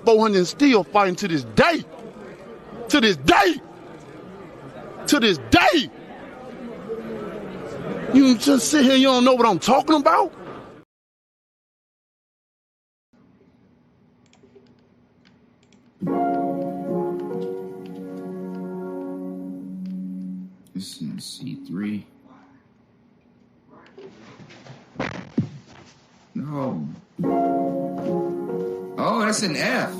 400 and still fighting to this day. To this day. To this day. You just sit here, you don't know what I'm talking about? This is C3. No. Oh, that's an F.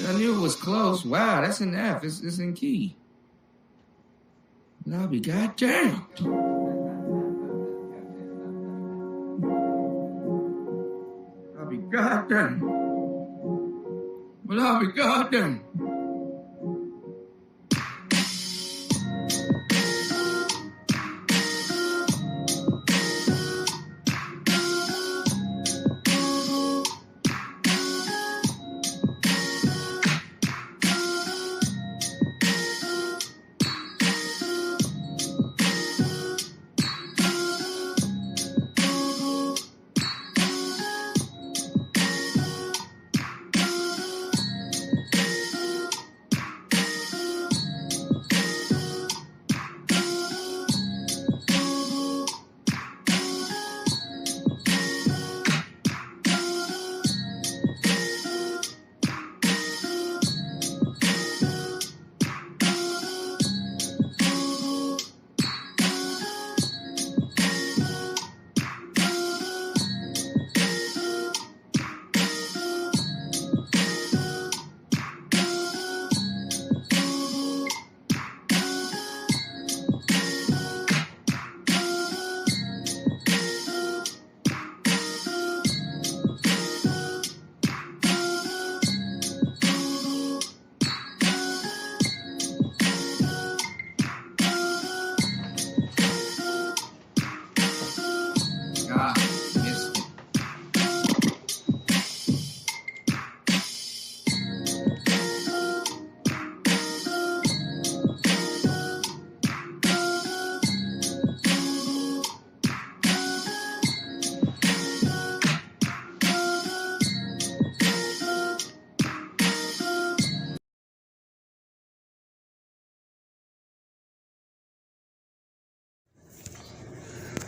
I knew it was close. Wow, that's an F. It's in key. But I'll be goddamn. I'll be goddamn. But I'll be goddamn.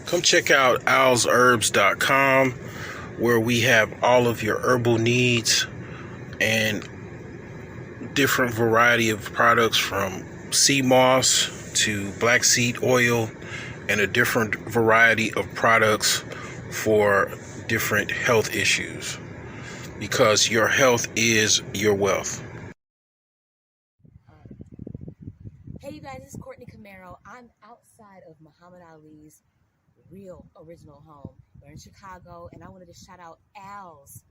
Come check out owlsherbs.com, where we have all of your herbal needs and different variety of products, from sea moss to black seed oil, and a different variety of products for different health issues, because your health is your wealth. Hey you guys, this is Courtney Camaro. I'm outside of Muhammad Ali's real original home. We're in Chicago, and I wanted to shout out Al's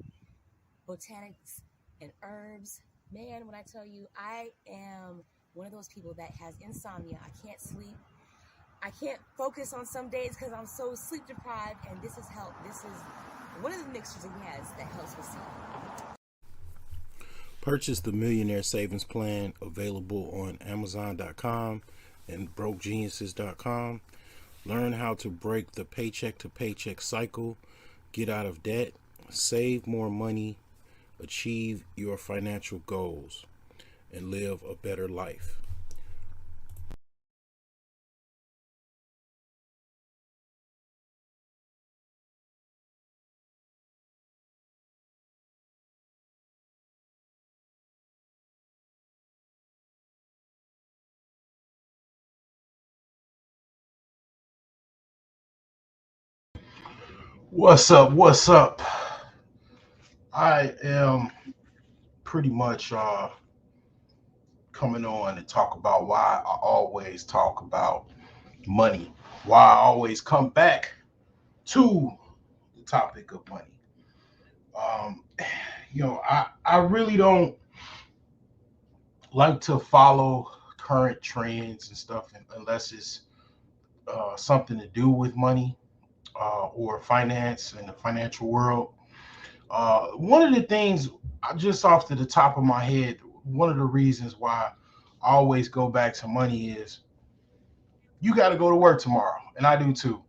Botanics and Herbs. Man, when I tell you, I am one of those people that has insomnia. I can't sleep. I can't focus on some days because I'm so sleep deprived, and this has helped. This is one of the mixtures he has that helps with sleep. Purchase the Millionaire Savings Plan, available on Amazon.com and BrokeGeniuses.com. Learn how to break the paycheck to paycheck cycle, get out of debt, save more money, achieve your financial goals, and live a better life. What's up? What's up? I am pretty much coming on to talk about why I always talk about money, why I always come back to the topic of money. Um, I really don't like to follow current trends and stuff unless it's something to do with money or finance and the financial world. One of the things, just off to the top of my head, one of the reasons why I always go back to money is you got to go to work tomorrow, and I do too.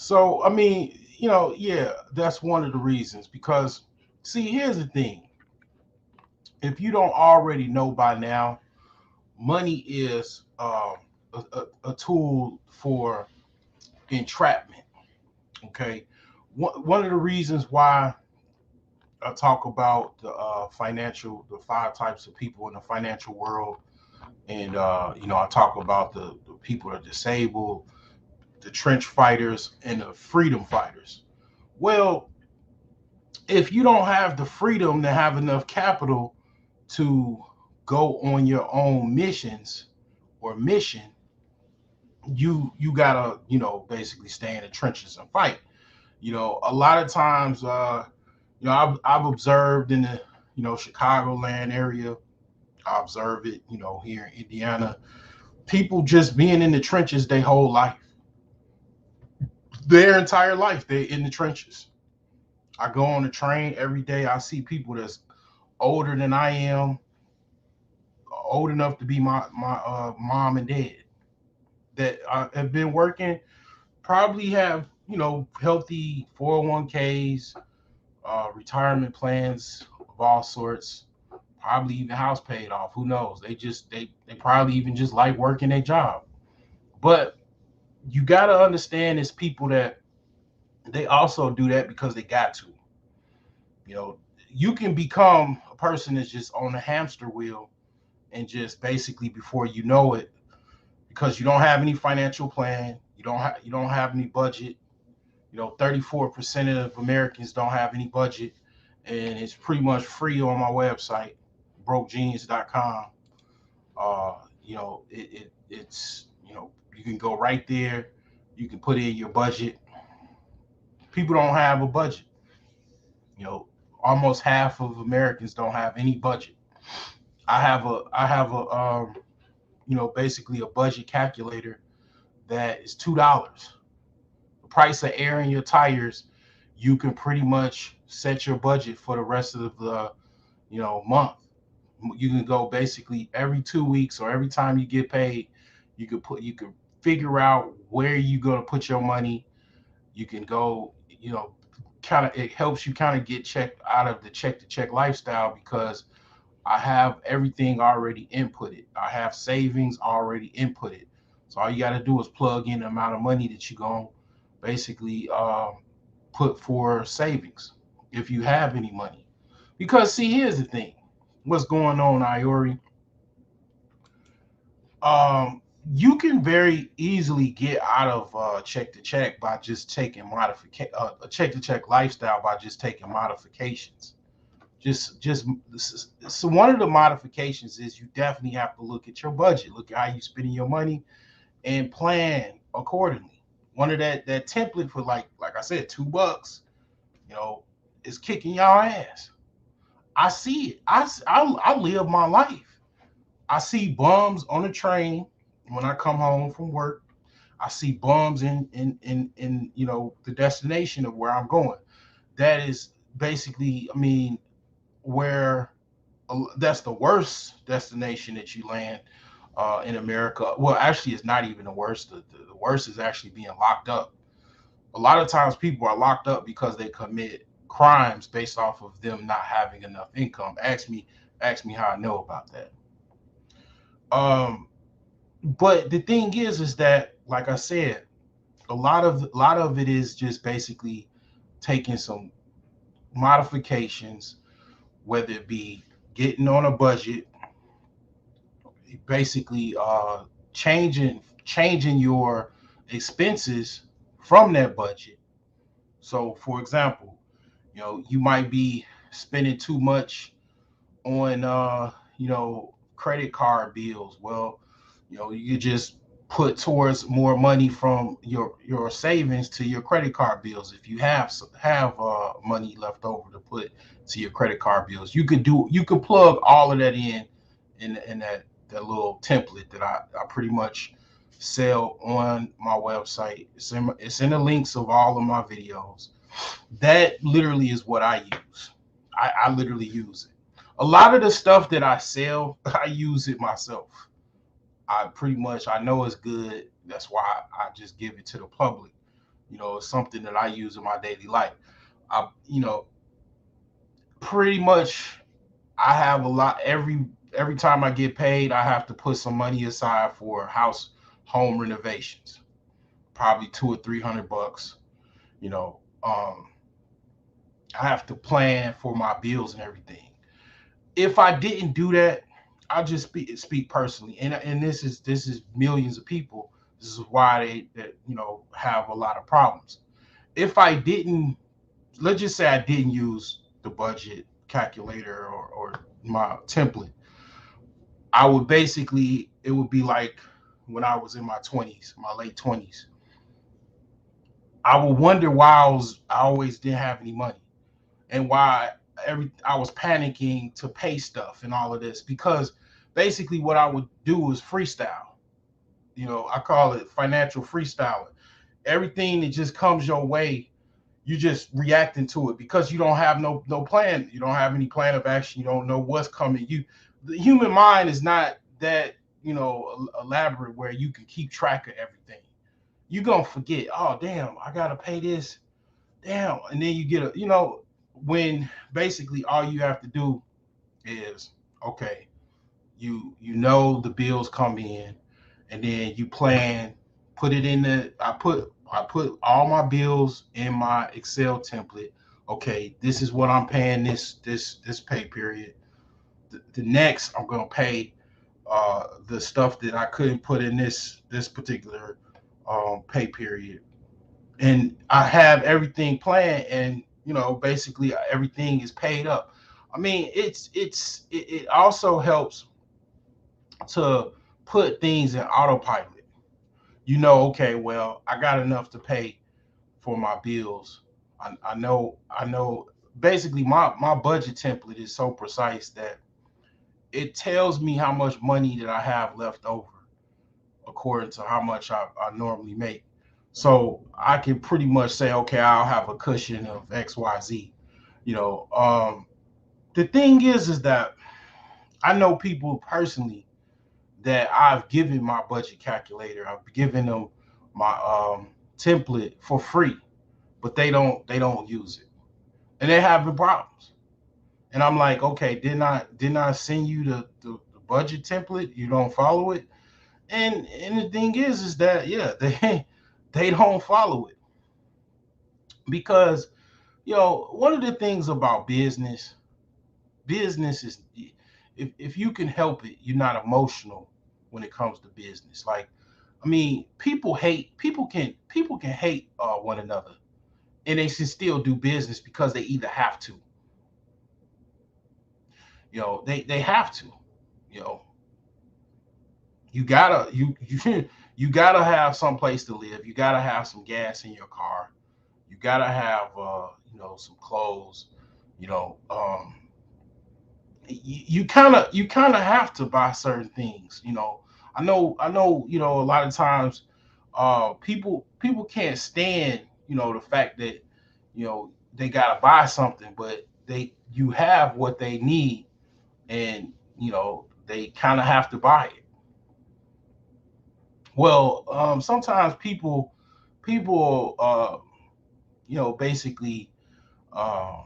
So I mean, yeah, that's one of the reasons. Because see, here's the thing: if you don't already know by now, money is a tool for entrapment. Okay, one of the reasons why I talk about the five types of people in the financial world, and I talk about the people that are disabled, the trench fighters, and the freedom fighters. Well, if you don't have the freedom to have enough capital to go on your own missions or mission, you gotta basically stay in the trenches and fight. A lot of times, I've observed in the Chicagoland area. I observe it, here in Indiana. People just being in the trenches their whole life, their entire life, they're in the trenches. I go on the train every day. I see people that's older than I am, old enough to be my mom and dad, that have been working, probably have healthy 401ks, retirement plans of all sorts, probably even house paid off. Who knows? They probably even just like working their job. But you got to understand, it's people that they also do that because they got to. You know, you can become a person that's just on a hamster wheel, and just basically before you know it, because you don't have any financial plan, you don't have any budget. 34% of Americans don't have any budget, and it's pretty much free on my website, brokejeans.com. It's you can go right there. You can put in your budget. People don't have a budget. You know, Almost half of Americans don't have any budget. I have a basically a budget calculator that is $2. The price of air in your tires, you can pretty much set your budget for the rest of the month. You can go basically every 2 weeks, or every time you get paid, you can figure out where you're gonna put your money. You can go, kind of, it helps you kind of get checked out of the check to check lifestyle, because I have everything already inputted. I have savings already inputted. So all you got to do is plug in the amount of money that you're going to basically put for savings, if you have any money. Because, see, here's the thing: what's going on, Iori? You can very easily get out of check to check by just taking a check to check lifestyle by just taking modifications. Just So one of the modifications is you definitely have to look at your budget, look at how you spending your money, and plan accordingly. One of that template for, like I said, $2, you know, is kicking y'all ass. I see it. I live my life. I see bums on the train when I come home from work. I see bums in the destination of where I'm going. That is basically, I mean, where that's the worst destination that you land in America. Well, actually, it's not even the worst. The worst is actually being locked up. A lot of times, people are locked up because they commit crimes based off of them not having enough income. Ask me how I know about that. Um, but the thing is that, like I said, a lot of it is just basically taking some modifications, whether it be getting on a budget, basically changing your expenses from that budget. So, for example, you might be spending too much on credit card bills. Well, you just put towards more money from your savings to your credit card bills. If you have money left over to put to your credit card bills, you could plug all of that in that little template that I pretty much sell on my website. It's in the links of all of my videos. That literally is what I use. I literally use it. A lot of the stuff that I sell, I use it myself. I know it's good. That's why I just give it to the public. It's something that I use in my daily life. I, pretty much I have a lot every time I get paid, I have to put some money aside for home renovations, probably 2 or 300 bucks. You know, um, I have to plan for my bills and everything. If I didn't do that, I'll just speak personally, and this is millions of people. This is why they have a lot of problems. If I didn't, let's just say I didn't use the budget calculator or my template, I would basically it would be like when I was in my 20s, my late 20s. I would wonder why I always didn't have any money and why every I was panicking to pay stuff and all of this because basically what I would do was freestyle. I call it financial freestyling. Everything that just comes your way, you just reacting to it because you don't have no plan. You don't have any plan of action. You don't know what's coming. The human mind is not that elaborate where you can keep track of everything. You're gonna forget. Oh damn, I gotta pay this. Damn, and then you get when basically all you have to do is okay. You know the bills come in, and then you plan. Put it in the. I put all my bills in my Excel template. Okay, this is what I'm paying this pay period. The next I'm gonna pay the stuff that I couldn't put in this particular pay period, and I have everything planned, and basically everything is paid up. I mean, it also helps to put things in autopilot. Okay, well, I got enough to pay for my bills. I know. Basically, my budget template is so precise that it tells me how much money that I have left over according to how much I normally make. So I can pretty much say, okay, I'll have a cushion of XYZ. You know, the thing is that I know people personally that I've given my budget calculator. I've given them my template for free, but they don't use it, and they're having problems. And I'm like, okay, didn't I send you the budget template? You don't follow it, and the thing is that yeah, they don't follow it because one of the things about business is if you can help it, you're not emotional when it comes to business. Like, I mean, people can hate one another, and they should still do business because they either have to, they have to, you know, you gotta have some place to live. You gotta have some gas in your car. You gotta have some clothes. You know, you kind of have to buy certain things. I know. A lot of times, people can't stand the fact that they gotta buy something, but you have what they need, and they kind of have to buy it. Well, sometimes people basically uh,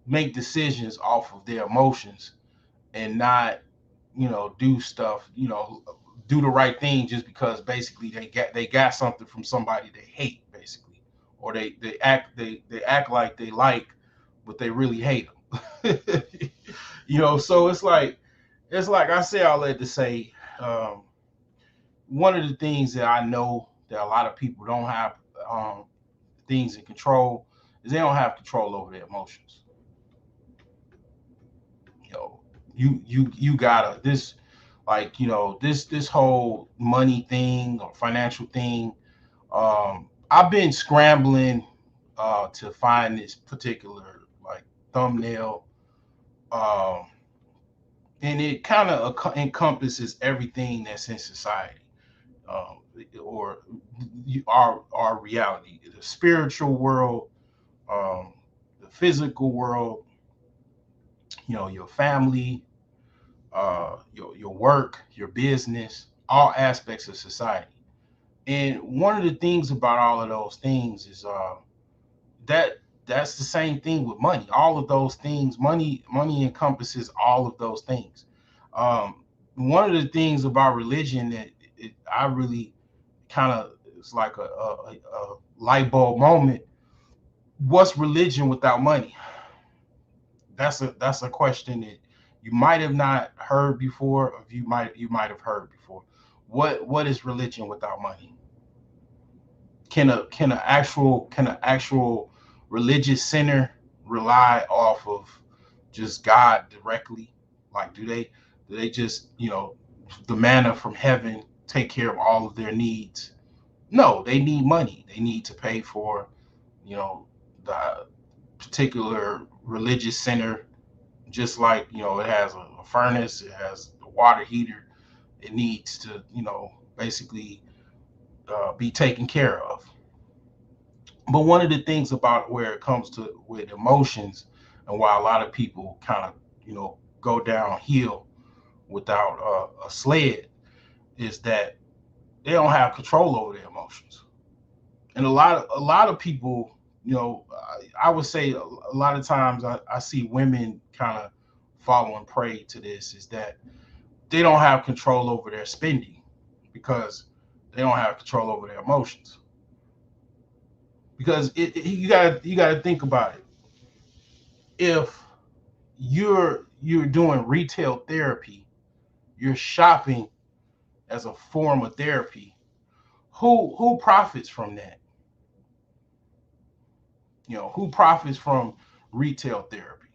make decisions off of their emotions and not do stuff, do the right thing just because basically they got something from somebody they hate, basically, or they act like they like, but they really hate them. So it's like I say all that to say, um, one of the things that I know that a lot of people don't have um, things in control is they don't have control over their emotions. you know you gotta this like this whole money thing or financial thing. I've been scrambling to find this particular like thumbnail, um, and it kind of encompasses everything that's in society, um, or our reality, the spiritual world, um, the physical world, your family, your work, your business, all aspects of society. And one of the things about all of those things is that that's the same thing with money. All of those things, money encompasses all of those things. Um, One of the things about religion that I really kind of, it's like a light bulb moment. What's religion without money? That's a question that you might have not heard before, or you might have heard before. What is religion without money? Can an actual religious center rely off of just God directly? Like, do they just, the manna from heaven take care of all of their needs? No, they need money. They need to pay for, you know, the particular religious center, just like, it has a furnace, it has a water heater, it needs to, basically be taken care of. But one of the things about where it comes to with emotions, and why a lot of people kind of, go downhill without a sled, is that they don't have control over their emotions. And a lot of people, I would say a lot of times I see women kind of falling prey to this, is that they don't have control over their spending, because they don't have control over their emotions. Because you got to think about it. If you're doing retail therapy, you're shopping as a form of therapy. Who profits from that? Who profits from retail therapy?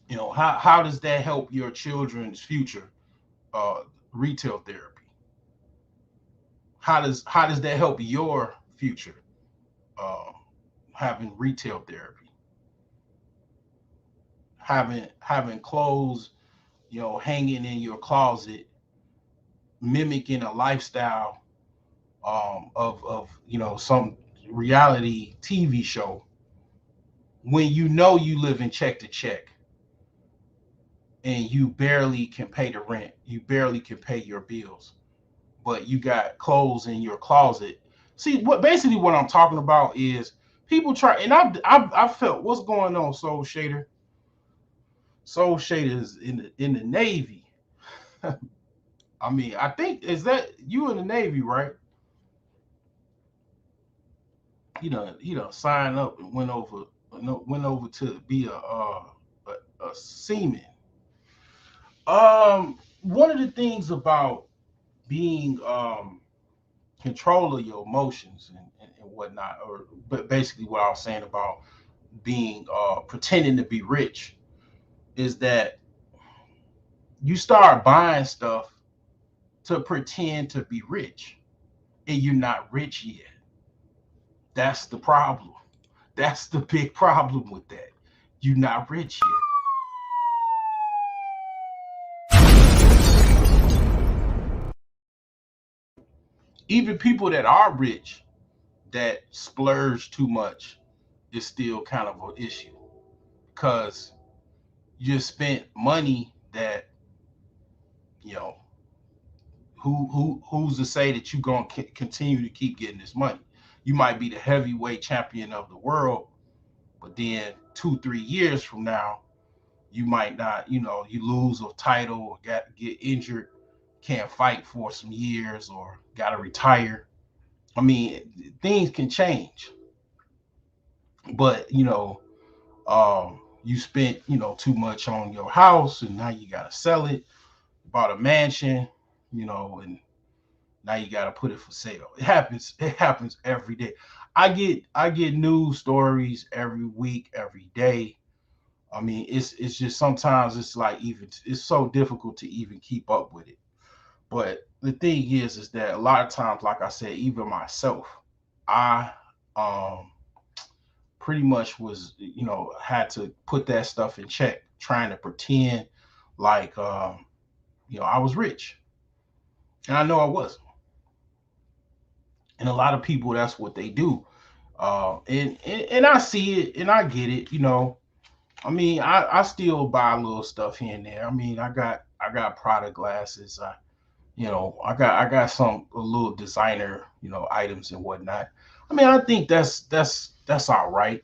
How does that help your children's future? uh Retail therapy. How does that help your future? uh Having retail therapy, having clothes, hanging in your closet, mimicking a lifestyle, of some reality TV show, when you live in check to check, and you barely can pay the rent, you barely can pay your bills, but you got clothes in your closet. See, what I'm talking about is people try, and I felt what's going on. Soul Shader is in the Navy. I mean, I think, is that you in the Navy, right? He done signed up and went over to be a seaman. One of the things about being control of your emotions and whatnot, or but basically what I was saying about being pretending to be rich, is that you start buying stuff to pretend to be rich, and you're not rich yet. That's the problem. That's the big problem with that. You're not rich yet. Even people that are rich that splurge too much is still kind of an issue, because you spent money that, you know who's to say that you're going to continue to keep getting this money? You might be the heavyweight champion of the world, but then 2 3 years from now, you might not, you lose a title, or get injured, can't fight for some years, or got to retire. I mean, things can change. But you spent, too much on your house, and now you got to sell it. Bought a mansion, and now you got to put it for sale. It happens every day. I get news stories every week, every day. I mean, it's just, sometimes it's like, even it's so difficult to even keep up with it. But the thing is that a lot of times, like I said, even myself, I um pretty much was, had to put that stuff in check, trying to pretend like, I was rich, and I know I wasn't. And a lot of people, that's what they do. And I see it, and I get it. I mean, I still buy a little stuff here and there. I mean, I got product glasses. I got some a little designer, items and whatnot. I mean, I think that's all right.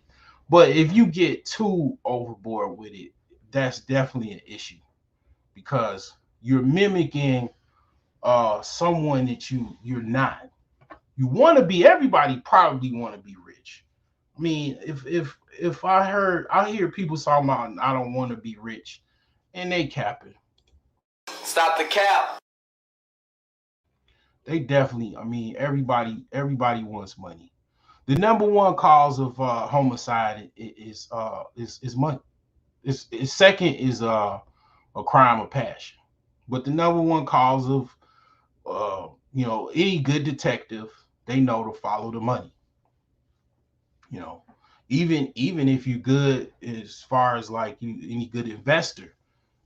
But if you get too overboard with it, that's definitely an issue because you're mimicking someone that you're not. You want to be everybody probably want to be rich. I mean, if I hear people talking about I don't want to be rich and they capping. Stop the cap. They definitely, I mean, everybody wants money. The number one cause of homicide is money. It's second is a crime of passion. But the number one cause of any good detective, they know to follow the money. You know, even if you're good as far as like you any good investor,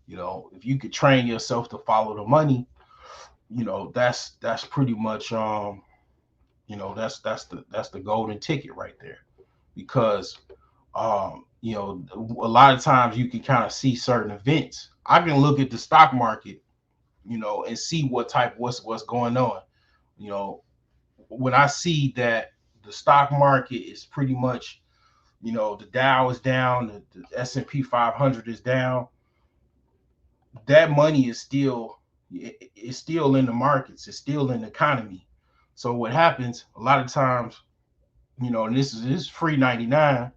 if you could train yourself to follow the money, that's pretty much that's the golden ticket right there. Because a lot of times you can kind of see certain events. I can look at the stock market, and see what's going on. You know, when I see that the stock market is pretty much, the Dow is down, the S&P 500 is down, that money is still in the markets, it's still in the economy. So what happens a lot of times, and this is free 99.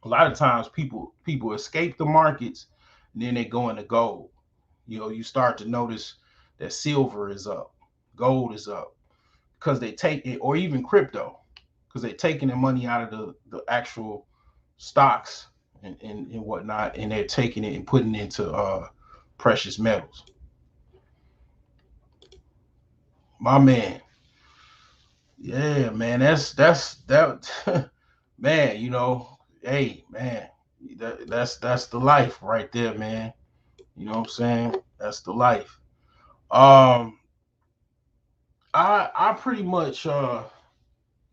A lot of times people escape the markets and then they go into gold. You start to notice that silver is up, gold is up, because they take it, or even crypto, because they're taking the money out of the actual stocks and whatnot, and they're taking it and putting it into precious metals. My man, yeah, man, that man, hey man, that's the life right there, man. You know what I'm saying? That's the life. Um, I pretty much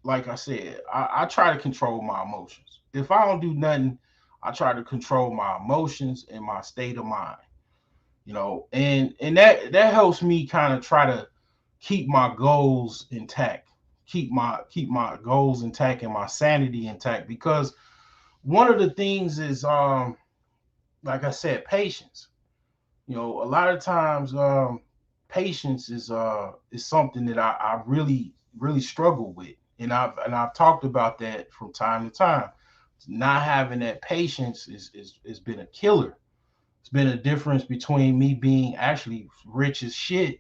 like I said, I try to control my emotions. If I don't do nothing, I try to control my emotions and my state of mind. And that helps me kind of try to keep my goals intact, keep my goals intact and my sanity intact. Because one of the things is, like I said, patience. A lot of times, patience is something that I really struggle with, and I've talked about that from time to time. Not having that patience is been a killer. It's been a difference between me being actually rich as shit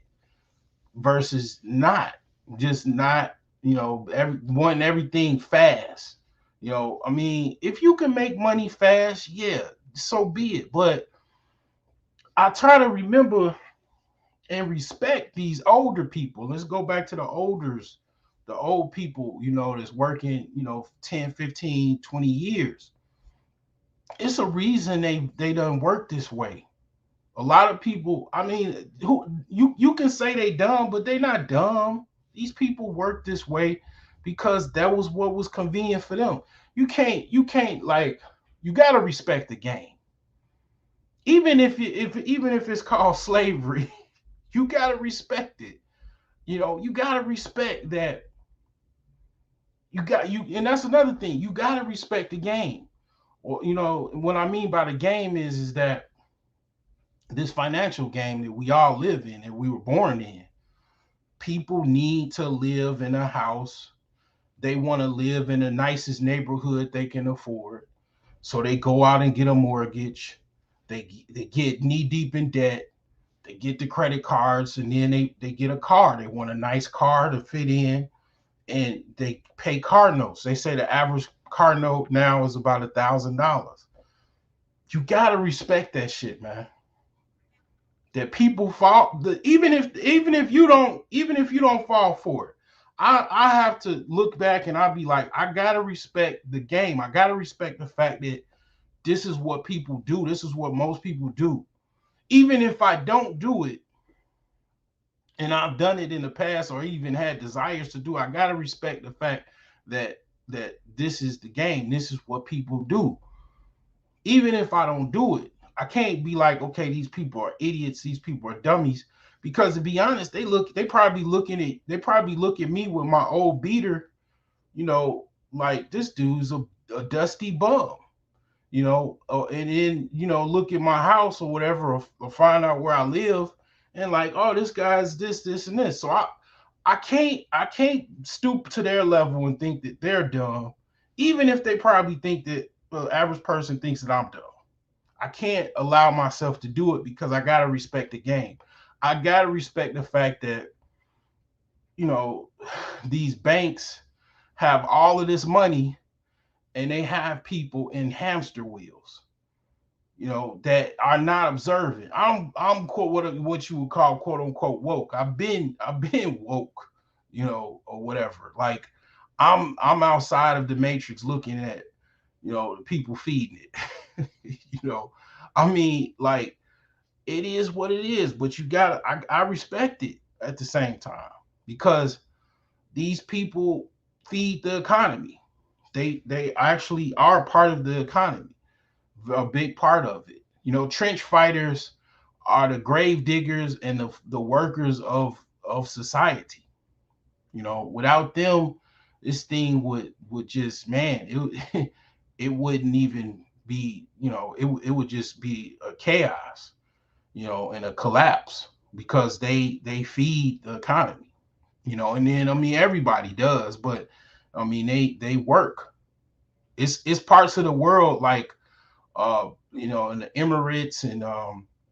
versus not, just not, wanting everything fast. I mean, if you can make money fast, yeah, so be it. But I try to remember and respect these older people. Let's go back to the old people, that's working, 10, 15, 20 years. It's a reason they done work this way. A lot of people, I mean, who you can say they dumb, but they not dumb. These people work this way because that was what was convenient for them. You can't like, you got to respect the game. Even if it's called slavery, you got to respect it. You got to respect that. And that's another thing. You got to respect the game. Or, what I mean by the game is that this financial game that we all live in and we were born in. People need to live in a house. They want to live in the nicest neighborhood they can afford. So they go out and get a mortgage. They get knee deep in debt. They get the credit cards, and then they get a car. They want a nice car to fit in, and they pay car notes. They say the average car note now is about $1,000. You gotta respect that shit, man. That people fall, even if you don't fall for it. I have to look back and I'll be like, I gotta respect the game. I gotta respect the fact that this is what people do. This is what most people do. Even if I don't do it, and I've done it in the past or even had desires to do, I gotta respect the fact that this is the game. This is what people do. Even if I don't do it, I can't be like, okay, these people are idiots, these people are dummies, Because to be honest, they probably look at me with my old beater, like this dude's a dusty bum, and then look at my house or whatever, or find out where I live, and like, oh, this guy's this and this. So I can't stoop to their level and think that they're dumb, even if they probably think that the average person thinks that I'm dumb. I can't allow myself to do it because I gotta respect the game. I gotta respect the fact that you know these banks have all of this money and they have people in hamster wheels, that are not observant. I'm quote what you would call quote unquote woke. I've been woke, or whatever. Like I'm outside of the matrix looking at the people feeding it. you know, I mean, like it is what it is, but you gotta I respect it at the same time because these people feed the economy. They actually are part of the economy, a big part of it. Trench fighters are the grave diggers and the workers of society. Without them, this thing would just, man, it it wouldn't even be, it would just be a chaos, and a collapse because they feed the economy, and then I mean everybody does, but I mean they work. It's parts of the world like in the Emirates and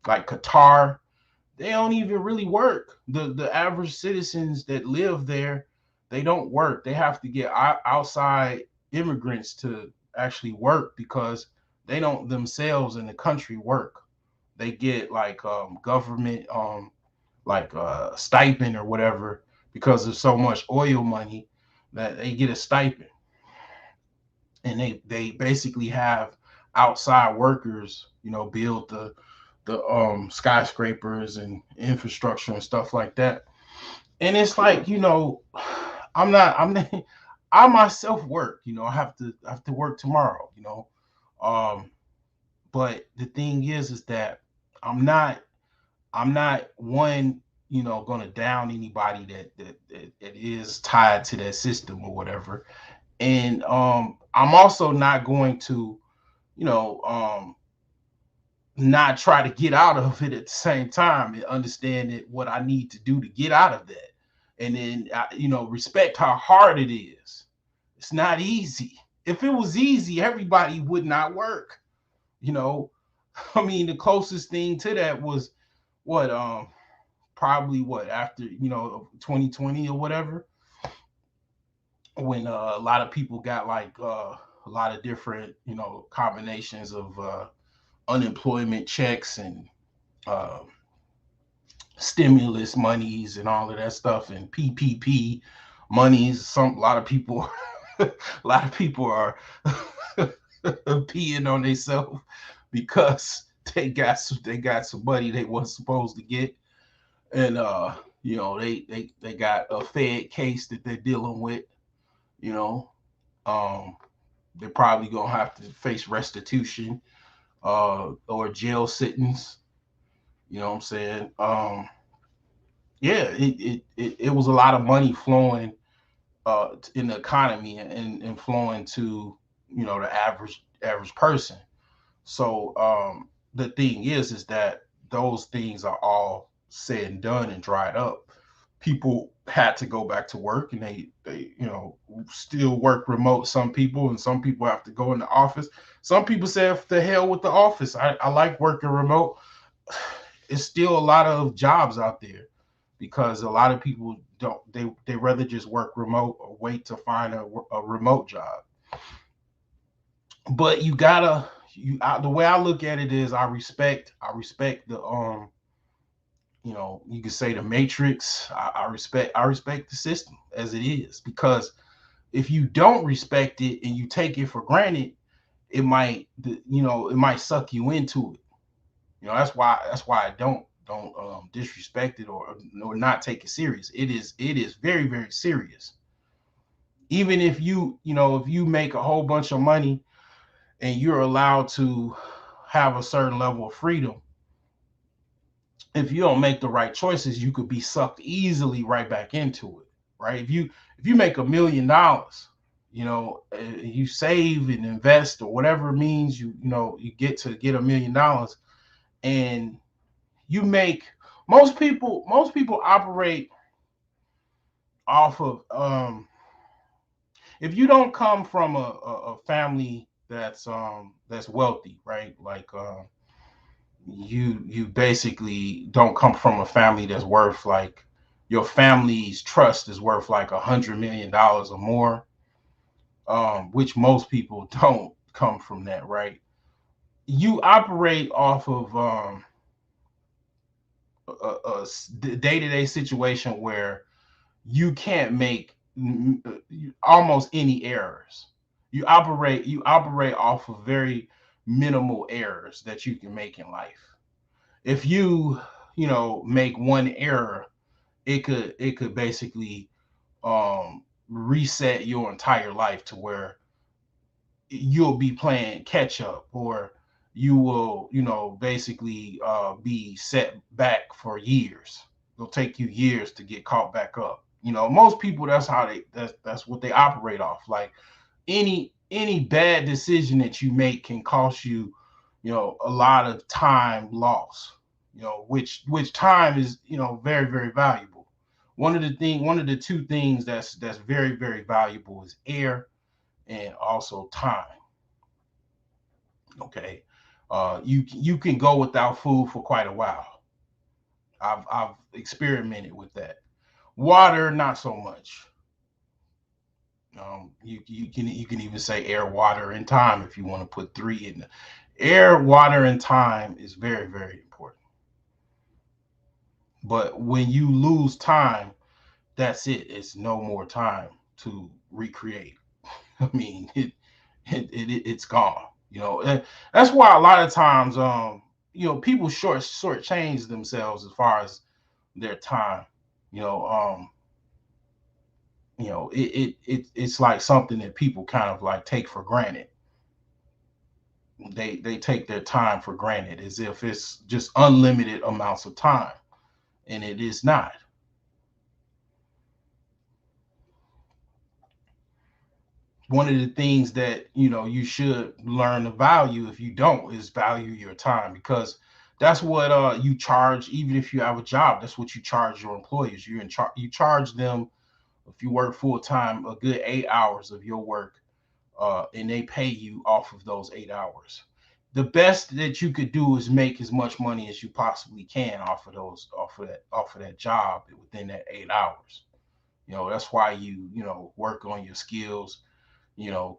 like Qatar, they don't even really work. The average citizens that live there, they don't work. They have to get outside immigrants to actually work because they don't themselves in the country work. They get like government like stipend or whatever because there's so much oil money that they get a stipend, and they basically have outside workers, build the skyscrapers and infrastructure and stuff like that. And it's like, I'm not I myself work, I have to work tomorrow, um but the thing is that I'm not I'm not one, gonna down anybody that is tied to that system or whatever. And I'm also not going to, you know, not try to get out of it at the same time and understand that what I need to do to get out of that. And then, respect how hard it is. It's not easy. If it was easy, everybody would not work. You know, I mean, the closest thing to that was what, probably what after 2020 or whatever, when a lot of people got like a lot of different combinations of unemployment checks and uh, stimulus monies and all of that stuff and PPP monies. A lot of people, a lot of people are peeing on themselves because they got some money they wasn't supposed to get, and they got a Fed case that they're dealing with. You know, um, they're probably gonna have to face restitution or jail sentence. You know what I'm saying? Yeah, it was a lot of money flowing in the economy and flowing to the average person. So the thing is that those things are all said and done and dried up. People had to go back to work, and they still work remote. Some people, and some people have to go in the office. Some people say, "The hell with the office. I like working remote." It's still a lot of jobs out there because a lot of people don't. They rather just work remote or wait to find a remote job. But you gotta the way I look at it is I respect the you could say the matrix. I respect the system as it is, because if you don't respect it and you take it for granted, it might suck you into it. That's why I don't disrespect it or not take it serious. It is very, very serious. Even if if you make a whole bunch of money and you're allowed to have a certain level of freedom, if you don't make the right choices, you could be sucked easily right back into it, right? If you make $1 million, you save and invest or whatever it means you get to get $1 million, and you make most people operate off of if you don't come from a family that's wealthy, right? Like you basically don't come from a family that's worth like your family's trust is worth like $100 million or more, which most people don't come from that, right? You operate off of a day-to-day situation where you can't make almost any errors. You operate off of very minimal errors that you can make in life. If make one error, it could basically reset your entire life to where you'll be playing catch up, or you will basically be set back for years. It'll take you years to get caught back up. Most people, that's what they operate off. Like any bad decision that you make can cost you a lot of time loss, which time is very, very valuable. One of the two things that's very, very valuable is air and also time. Okay. You can go without food for quite a while. I've experimented with that. Water, not so much. You can even say air, water, and time if you want to put three in. Air, water, and time is very, very important. But when you lose time, that's it. It's no more time to recreate. I mean, it's gone. And that's why a lot of times, people short change themselves as far as their time. You know, um, it's like something that people kind of like take for granted. They take their time for granted as if it's just unlimited amounts of time, and it is not. One of the things that you should learn to value, if you don't, is value your time, because that's what you charge. Even if you have a job, that's what you charge your employers. You charge them, if you work full time, a good 8 hours of your work, and they pay you off of those 8 hours. The best that you could do is make as much money as you possibly can off of that job within that 8 hours. That's why you work on your skills,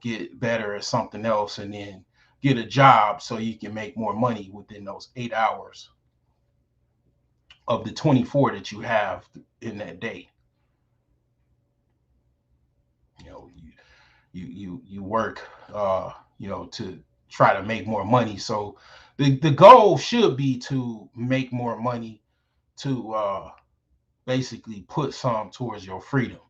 get better at something else, and then get a job so you can make more money within those 8 hours of the 24 that you have in that day. You work, to try to make more money. So the goal should be to make more money, to basically put some towards your freedom.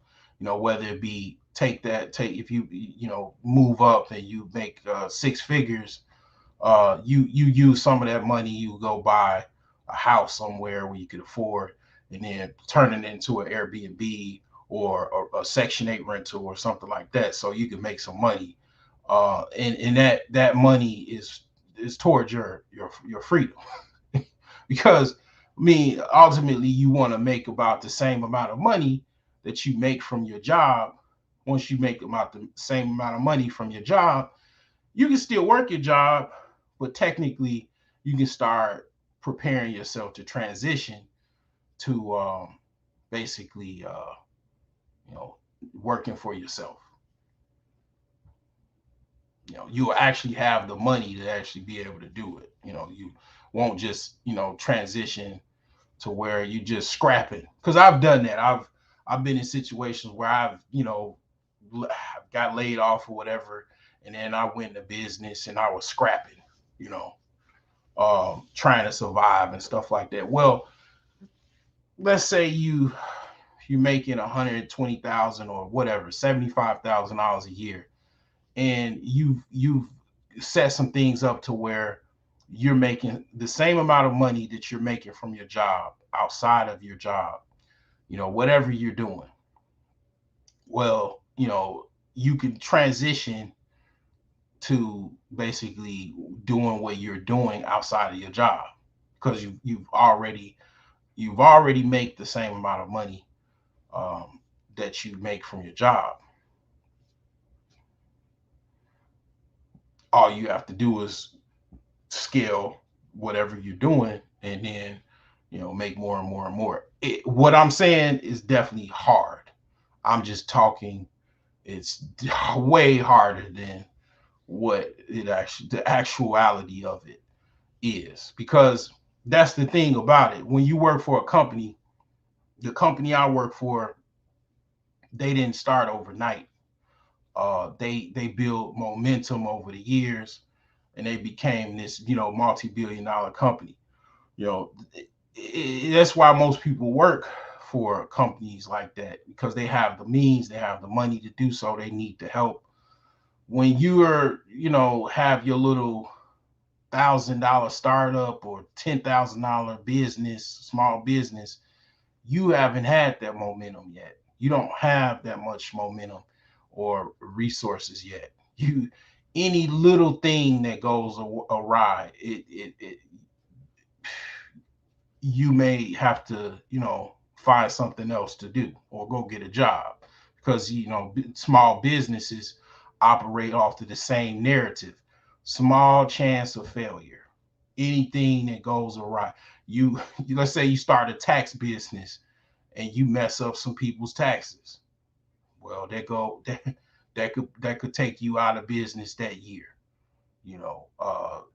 Whether it be take if you move up and you make 6 figures, you use some of that money, you go buy a house somewhere where you could afford, and then turn it into an Airbnb or a Section 8 rental or something like that, so you can make some money. And that money is towards your freedom. Because I mean, ultimately, you want to make about the same amount of money that you make from your job. Once you make about the same amount of money from your job, you can still work your job, but technically, you can start preparing yourself to transition to basically, you know, working for yourself. You'll actually have the money to actually be able to do it. You won't just transition to where you just scrapping. Because I've done that. I've been in situations where I've got laid off or whatever, and then I went into business and I was scrapping, you know, trying to survive and stuff like that. Well, let's say you making 120,000 or whatever, $75,000 a year, and you've set some things up to where you're making the same amount of money that you're making from your job outside of your job, whatever you're doing. Well, you can transition to basically doing what you're doing outside of your job because you've already make the same amount of money that you make from your job. All you have to do is scale whatever you're doing and then make more and more and more. What I'm saying is definitely hard. I'm just talking, it's way harder than what it actually, the actuality of it is, because that's the thing about it. When you work for a company, the company I work for, they didn't start overnight. They built momentum over the years, and they became this multi-billion-dollar company. You know, that's why most people work for companies like that, because they have the means, they have the money to do so. They need the help. When you are, have your little $1,000 startup or $10,000 business, small business, you haven't had that momentum yet. You don't have that much momentum or resources yet. You Any little thing that goes awry, it you may have to, find something else to do or go get a job, because small businesses operate off of the same narrative: small chance of failure. Anything that goes awry, you let's say you start a tax business and you mess up some people's taxes. Well, that could take you out of business that year.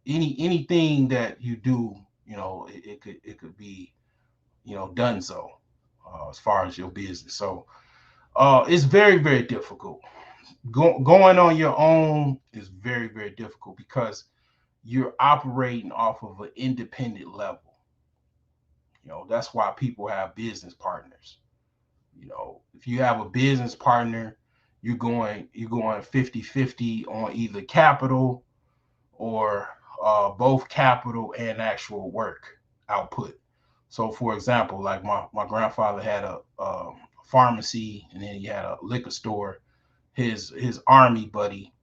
Anything that you do, it could be, done so, as far as your business. So it's very, very difficult. Going on your own is very, very difficult because you're operating off of an independent level. That's why people have business partners. If you have a business partner, you're going 50-50 on either capital or both capital and actual work output. So, for example, like my grandfather had a pharmacy, and then he had a liquor store. His army buddy,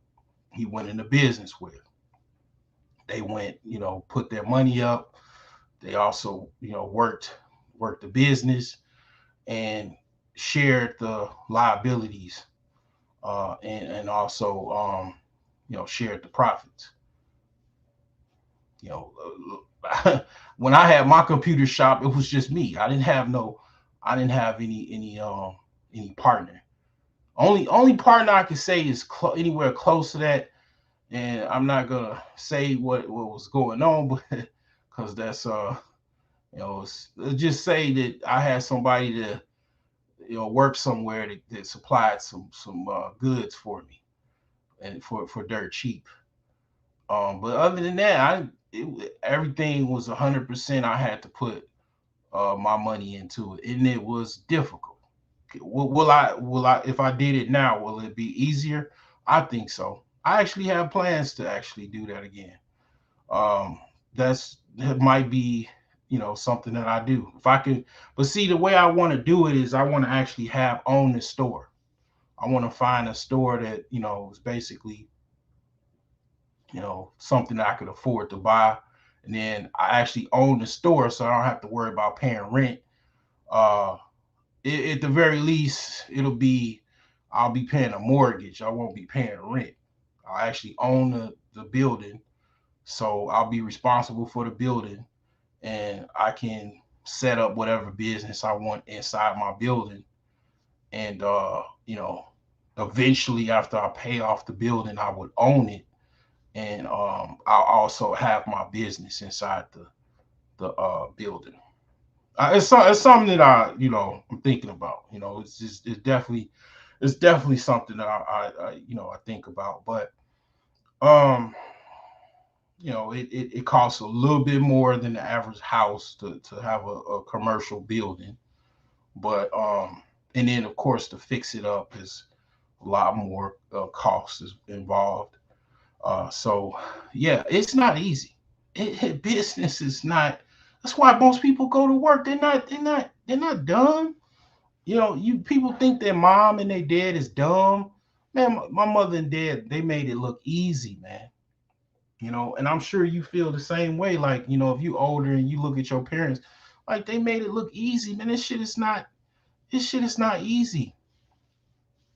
he went into business with. They went, put their money up. They also, worked the business and shared the liabilities, and also, shared the profits. You know, when I had my computer shop, it was just me. I didn't have any partner. Only partner I could say is anywhere close to that, and I'm not gonna say what was going on, but because that's let's just say that I had somebody to work somewhere that supplied some goods for me, and for dirt cheap. But other than that, everything was 100%. I had to put my money into it, and it was difficult. Will I if I did it now, will it be easier? I think so. I actually have plans to actually do that again. Um, that might be something that I do if I could. But see, the way I want to do it is I want to actually have own the store. I want to find a store that is basically something that I could afford to buy, and then I actually own the store, so I don't have to worry about paying rent. Uh, at the very least, I'll be paying a mortgage. I won't be paying rent. I actually own the building, so I'll be responsible for the building, and I can set up whatever business I want inside my building. And eventually, after I pay off the building, I would own it, and I'll also have my business inside the building. It's something that I'm thinking about. It's definitely something that I think about. But um, it costs a little bit more than the average house to have a commercial building. But and then of course to fix it up is a lot more cost is involved. So yeah, it's not easy. business is not. That's why most people go to work. They're not dumb. You people think their mom and their dad is dumb. Man, my mother and dad, they made it look easy, man. And I'm sure you feel the same way. Like, if you older and you look at your parents, like they made it look easy, man. This shit is not easy.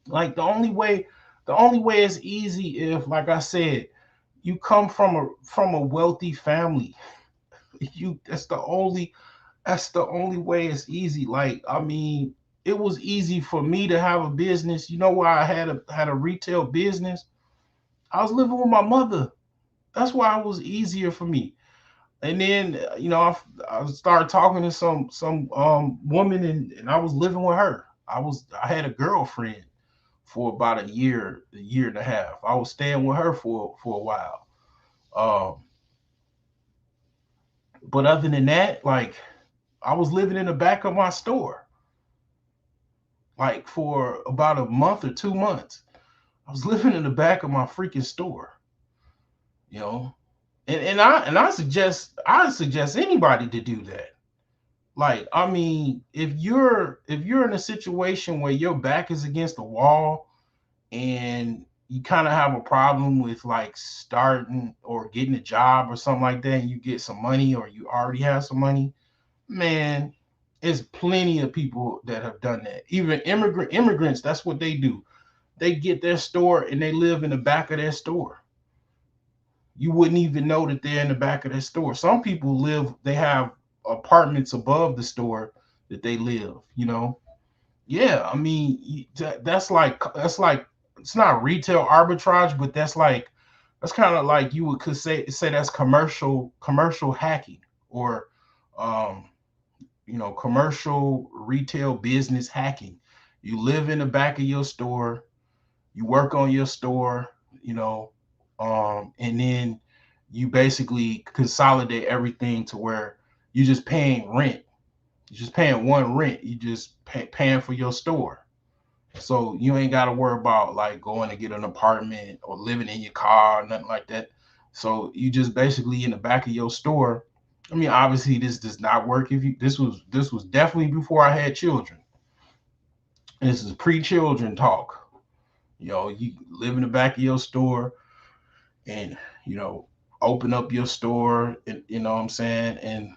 Like the only way is easy if, like I said, you come from a wealthy family. You that's the only way it's easy. Like, I mean, it was easy for me to have a business. You know why I had a retail business? I was living with my mother. That's why it was easier for me. And then I started talking to some woman, and I was living with her. I had a girlfriend for about a year and a half. I was staying with her for a while. Um, but other than that, like, I was living in the back of my store, like, for about a month or 2 months. I was living in the back of my freaking store, you know. And I suggest anybody to do that. Like, I mean, if you're in a situation where your back is against the wall and you kind of have a problem with, like, starting or getting a job or something like that, and you get some money or you already have some money, man, there's plenty of people that have done that. Even immigrants, that's what they do. They get their store and they live in the back of their store. You wouldn't even know that they're in the back of their store. Some people they have apartments above the store that they live. Yeah, I mean, that's like it's not retail arbitrage, but that's kind of like you could say that's commercial hacking, or um commercial retail business hacking. You live in the back of your store, you work on your store, you know, and then you basically consolidate everything to where you're just paying rent. You're just paying one rent. You just paying for your store. So you ain't got to worry about, like, going to get an apartment or living in your car, nothing like that. So you just basically in the back of your store. I mean, obviously this does not work if you. This was definitely before I had children. This is pre-children talk. You live in the back of your store, and you know open up your store, and you know what I'm saying, and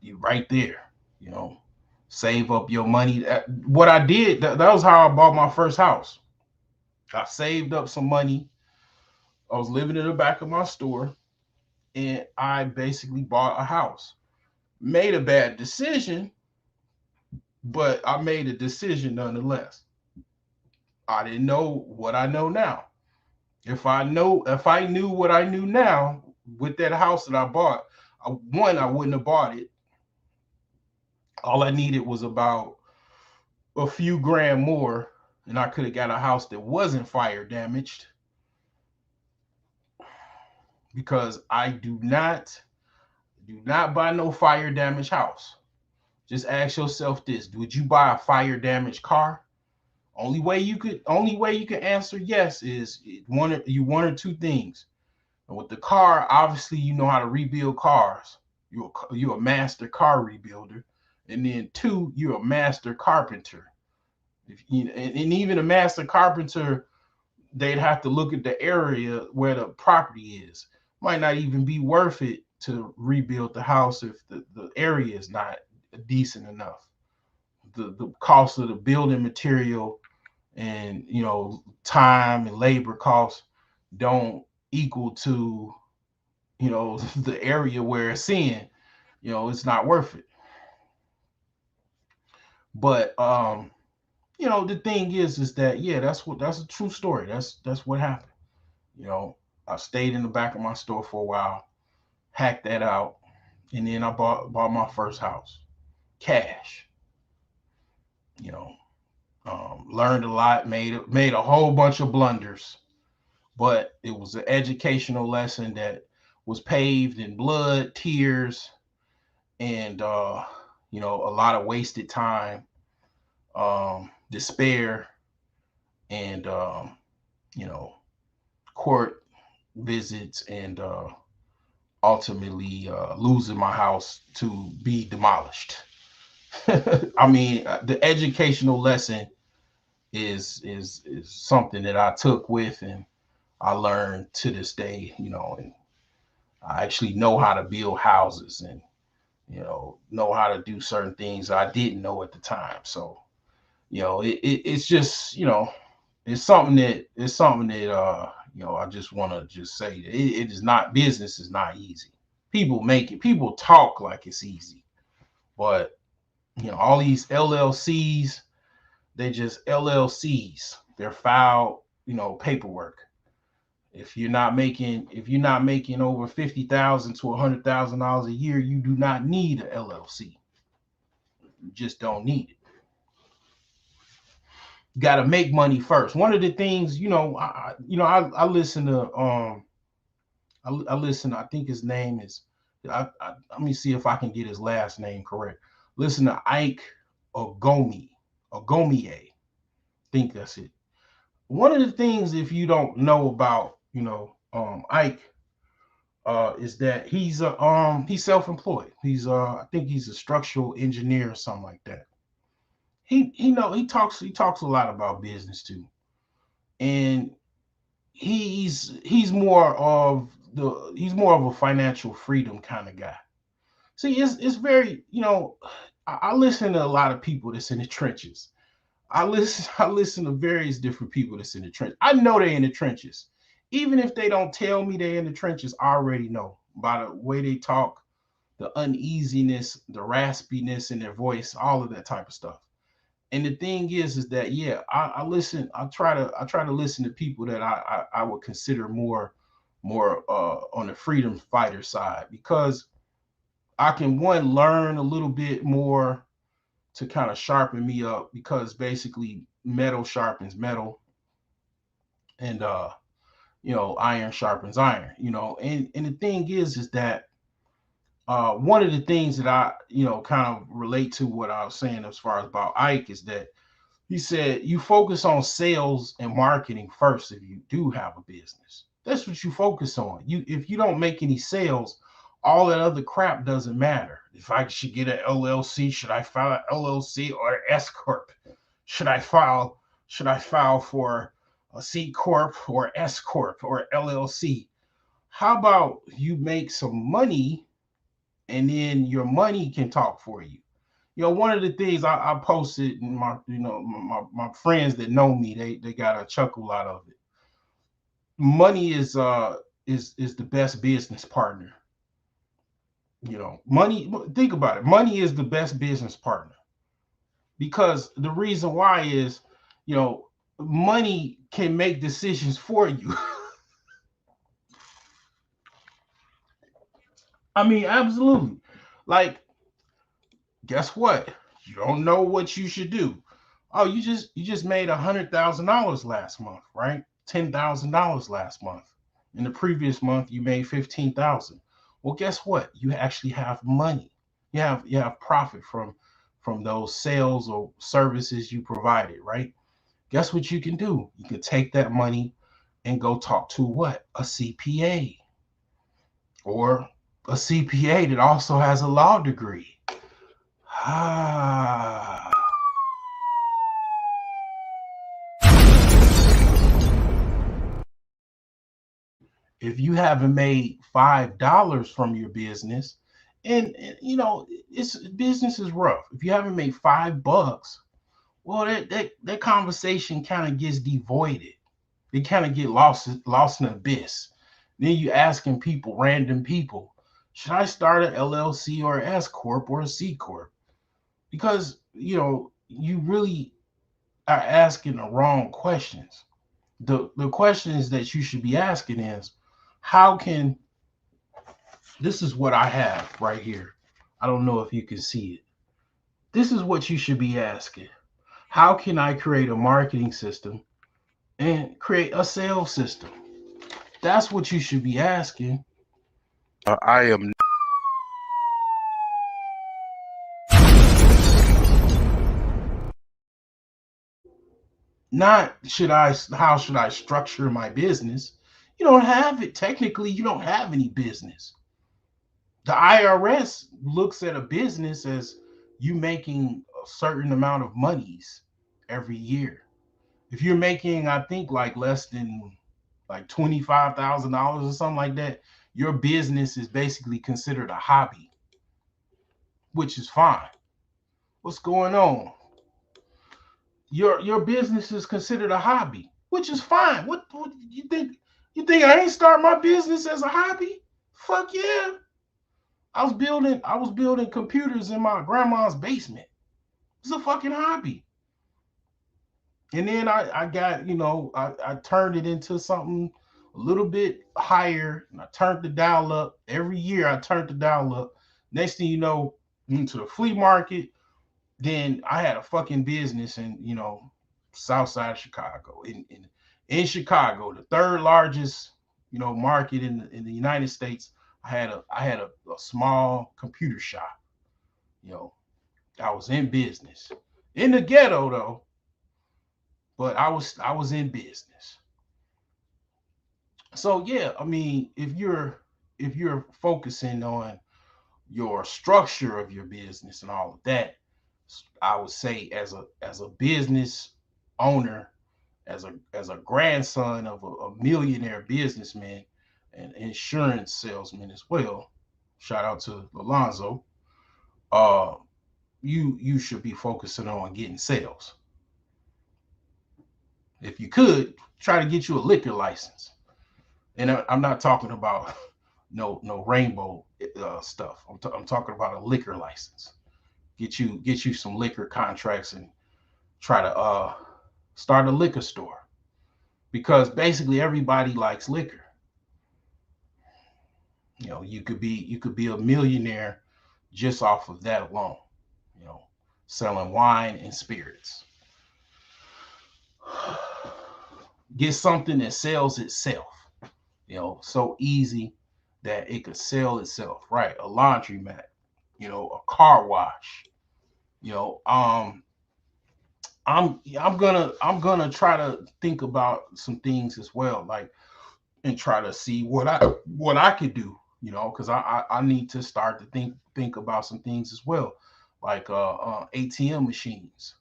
you right there. You know, save up your money. What I did, that was how I bought my first house. I saved up some money. I was living in the back of my store, and I basically bought a house. Made a bad decision, but I made a decision nonetheless. I didn't know what I know now. If I knew what I knew now with that house that I bought, I wouldn't have bought it. All I needed was about a few grand more, and I could have got a house that wasn't fire damaged, because I do not buy no fire damaged house. Just ask yourself this: would you buy a fire damaged car? Only way you could answer yes is one or two things. And with the car, obviously you know how to rebuild cars. You're a master car rebuilder, and then two, you're a master carpenter. And even a master carpenter, they'd have to look at the area where the property is. Might not even be worth it to rebuild the house if the area is not decent enough. The cost of the building material and time and labor costs don't equal to the area where it's in. It's not worth it. But the thing is that, yeah, that's a true story. That's what happened. you know I stayed in the back of my store for a while, hacked that out, and then I bought my first house cash. you know Learned a lot, made a whole bunch of blunders, but it was an educational lesson that was paved in blood, tears, and a lot of wasted time, despair, and you know, court visits, and ultimately losing my house to be demolished. I mean, the educational lesson is something that I took with and I learned to this day, and I actually know how to build houses and know how to do certain things I didn't know at the time. So, it's just, it's something that I just want to just say that it is not, business is not easy. People talk like it's easy, but all these LLCs, they just LLCs. They're filed, paperwork. If you're not making over 50,000 to $100,000 a year, you do not need a LLC. You just don't need it. You got to make money first. One of the things, I listen to I listen. I think his name is. Let me see if I can get his last name correct. Listen to Ike Ogomie. I think that's it. One of the things, if you don't know about, Ike, is that he's self-employed. I think he's a structural engineer or something like that. He talks a lot about business too, and he's more of a financial freedom kind of guy. See, it's very, I listen to a lot of people that's in the trenches. I listen to various different people that's in the trenches. I know they're in the trenches. Even if they don't tell me they're in the trenches, I already know by the way they talk, the uneasiness, the raspiness in their voice, all of that type of stuff. And the thing is that, yeah, I listen. I try to listen to people that I would consider more on the freedom fighter side, because I can, one, learn a little bit more to kind of sharpen me up, because basically metal sharpens metal, and iron sharpens iron. And the thing is that one of the things that I kind of relate to what I was saying as far as about Ike is that he said you focus on sales and marketing first if you do have a business. That's what you focus on. If you don't make any sales, all that other crap doesn't matter. If I should get an LLC, should I file an LLC or an S corp? Should I file for a C corp or S corp or LLC? How about you make some money, and then your money can talk for you? One of the things I posted in my friends that know me, they got a chuckle out of it. Money is the best business partner. Money. Think about it. Money is the best business partner, because the reason why is, you know, money can make decisions for you. I mean, absolutely. Like, guess what? You don't know what you should do. Oh, you just made $100,000 last month, right? $10,000 last month. In the previous month, you made 15,000. Well, guess what? You actually have money. You have profit from those sales or services you provided, right? Guess what you can do? You can take that money and go talk to what? A CPA, or a CPA that also has a law degree. Ah. If you haven't made $5 from your business, and it's business is rough. If you haven't made $5, well, that conversation kind of gets devoided. It kind of get lost in the abyss. Then you asking people, random people, should I start an LLC or an S corp or a C corp? Because you really are asking the wrong questions. The questions that you should be asking is, how can, this is what I have right here. I don't know if you can see it. This is what you should be asking. How can I create a marketing system and create a sales system? That's what you should be asking. I am Not how should I structure my business? You don't have it. Technically, you don't have any business. The IRS looks at a business as you making a certain amount of monies every year. If you're making, I think, like less than like $25,000 or something like that, your business is basically considered a hobby, which is fine. What's going on? Your business is considered a hobby, which is fine. What you think? You think I ain't start my business as a hobby? Fuck yeah. I was building computers in my grandma's basement. It's a fucking hobby. And then I got, I turned it into something a little bit higher, and I turned the dial up. Every year I turned the dial up. Next thing you know, into the flea market. Then I had a fucking business in, south side of Chicago. In Chicago, the third largest, market in the United States. I had a small computer shop. You know, I was in business. In the ghetto though, but I was in business. So yeah, I mean, if you're focusing on your structure of your business and all of that, I would say as a business owner, as a grandson of a millionaire businessman and insurance salesman as well. Shout out to Alonzo. Uh, you should be focusing on getting sales. If you could try to get you a liquor license, and I'm not talking about no rainbow stuff. I'm talking about a liquor license. Get you some liquor contracts and try to start a liquor store, because basically everybody likes liquor. You could be a millionaire just off of that alone. You know, selling wine and spirits. Get something that sells itself. So easy that it could sell itself. Right, a laundromat. A car wash. You know, um, I'm gonna try to think about some things as well, like, and try to see what I could do. Because I need to start to think about some things as well, like ATM machines.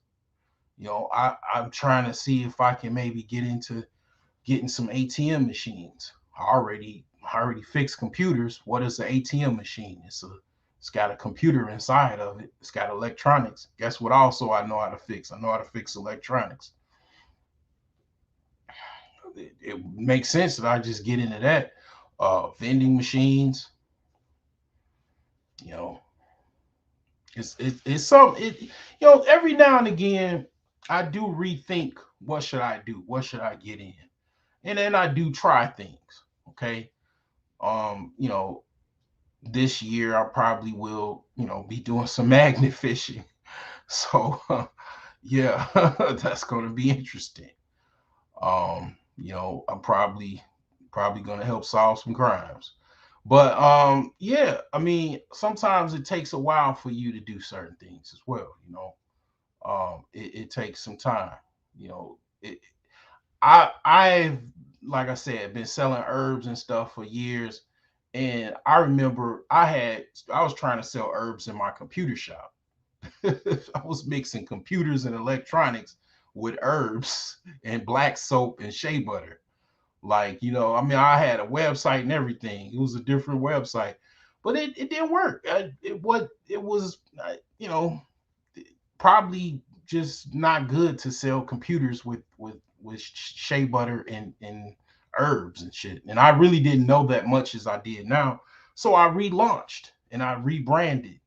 I'm trying to see if I can maybe get into getting some ATM machines. I already fixed computers. What is an ATM machine? It's got a computer inside of it. It's got electronics. Guess what? Also, I know how to fix. I know how to fix electronics. It makes sense that I just get into that. Vending machines. You know, it's something. Every now and again, I do rethink what should I do. What should I get in? And then I do try things. Okay. Um, you know, this year I probably will, be doing some magnet fishing. So yeah, that's going to be interesting. I'm probably going to help solve some crimes. But yeah, I mean, sometimes it takes a while for you to do certain things as well. It takes some time. I've, like I said, been selling herbs and stuff for years, and I remember I was trying to sell herbs in my computer shop. I was mixing computers and electronics with herbs and black soap and shea butter. Like, I mean, I had a website and everything. It was a different website, but it didn't work. It was probably just not good to sell computers with shea butter and herbs and shit. And I really didn't know that much as I did now. So I relaunched and I rebranded,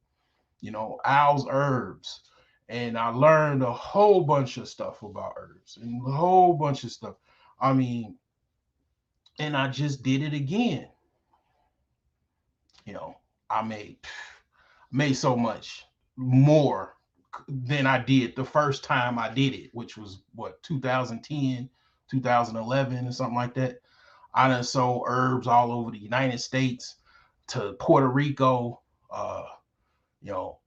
Al's Herbs. And I learned a whole bunch of stuff about herbs and a whole bunch of stuff. I mean, and I just did it again. You know, I made so much more than I did the first time I did it, which was what, 2010, 2011 or something like that. I done sold herbs all over the United States to Puerto Rico. You know,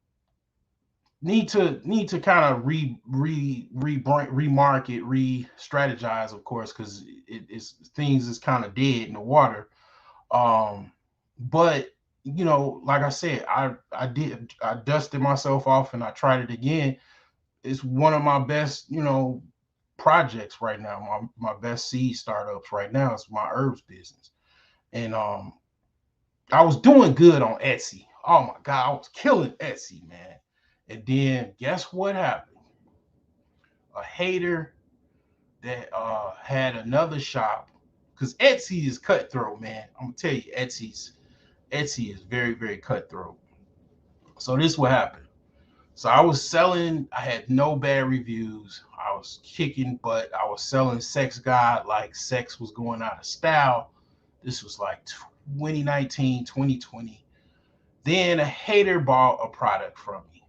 need to kind of remarket, re-strategize, of course, because it's things is kind of dead in the water. But like I said, I dusted myself off and I tried it again. It's one of my best, projects right now. My best seed startups right now is my herbs business. And I was doing good on Etsy. Oh my God, I was killing Etsy, man. And then guess what happened? A hater that had another shop, because Etsy is cutthroat, man. I'm gonna tell you, Etsy is very, very cutthroat. So this what happened. So I was selling, I had no bad reviews. I was kicking butt. I was selling Sex God like sex was going out of style. This was like 2019, 2020. Then a hater bought a product from me.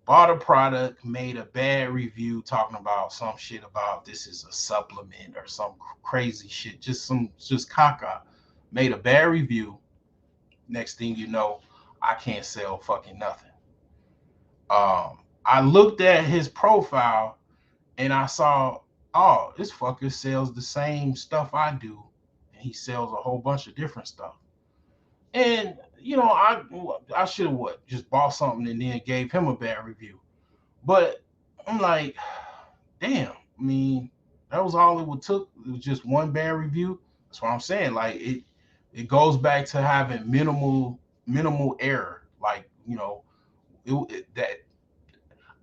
Bought a product, made a bad review talking about some shit about this is a supplement or some crazy shit, just caca. Made a bad review. Next thing you know, I can't sell fucking nothing. I looked at his profile and I saw, oh, this fucker sells the same stuff I do, and he sells a whole bunch of different stuff. And I should have what just bought something and then gave him a bad review. But I'm like, damn. I mean, that was all it would took. It was just one bad review. That's what I'm saying. Like it goes back to having minimal error. Like that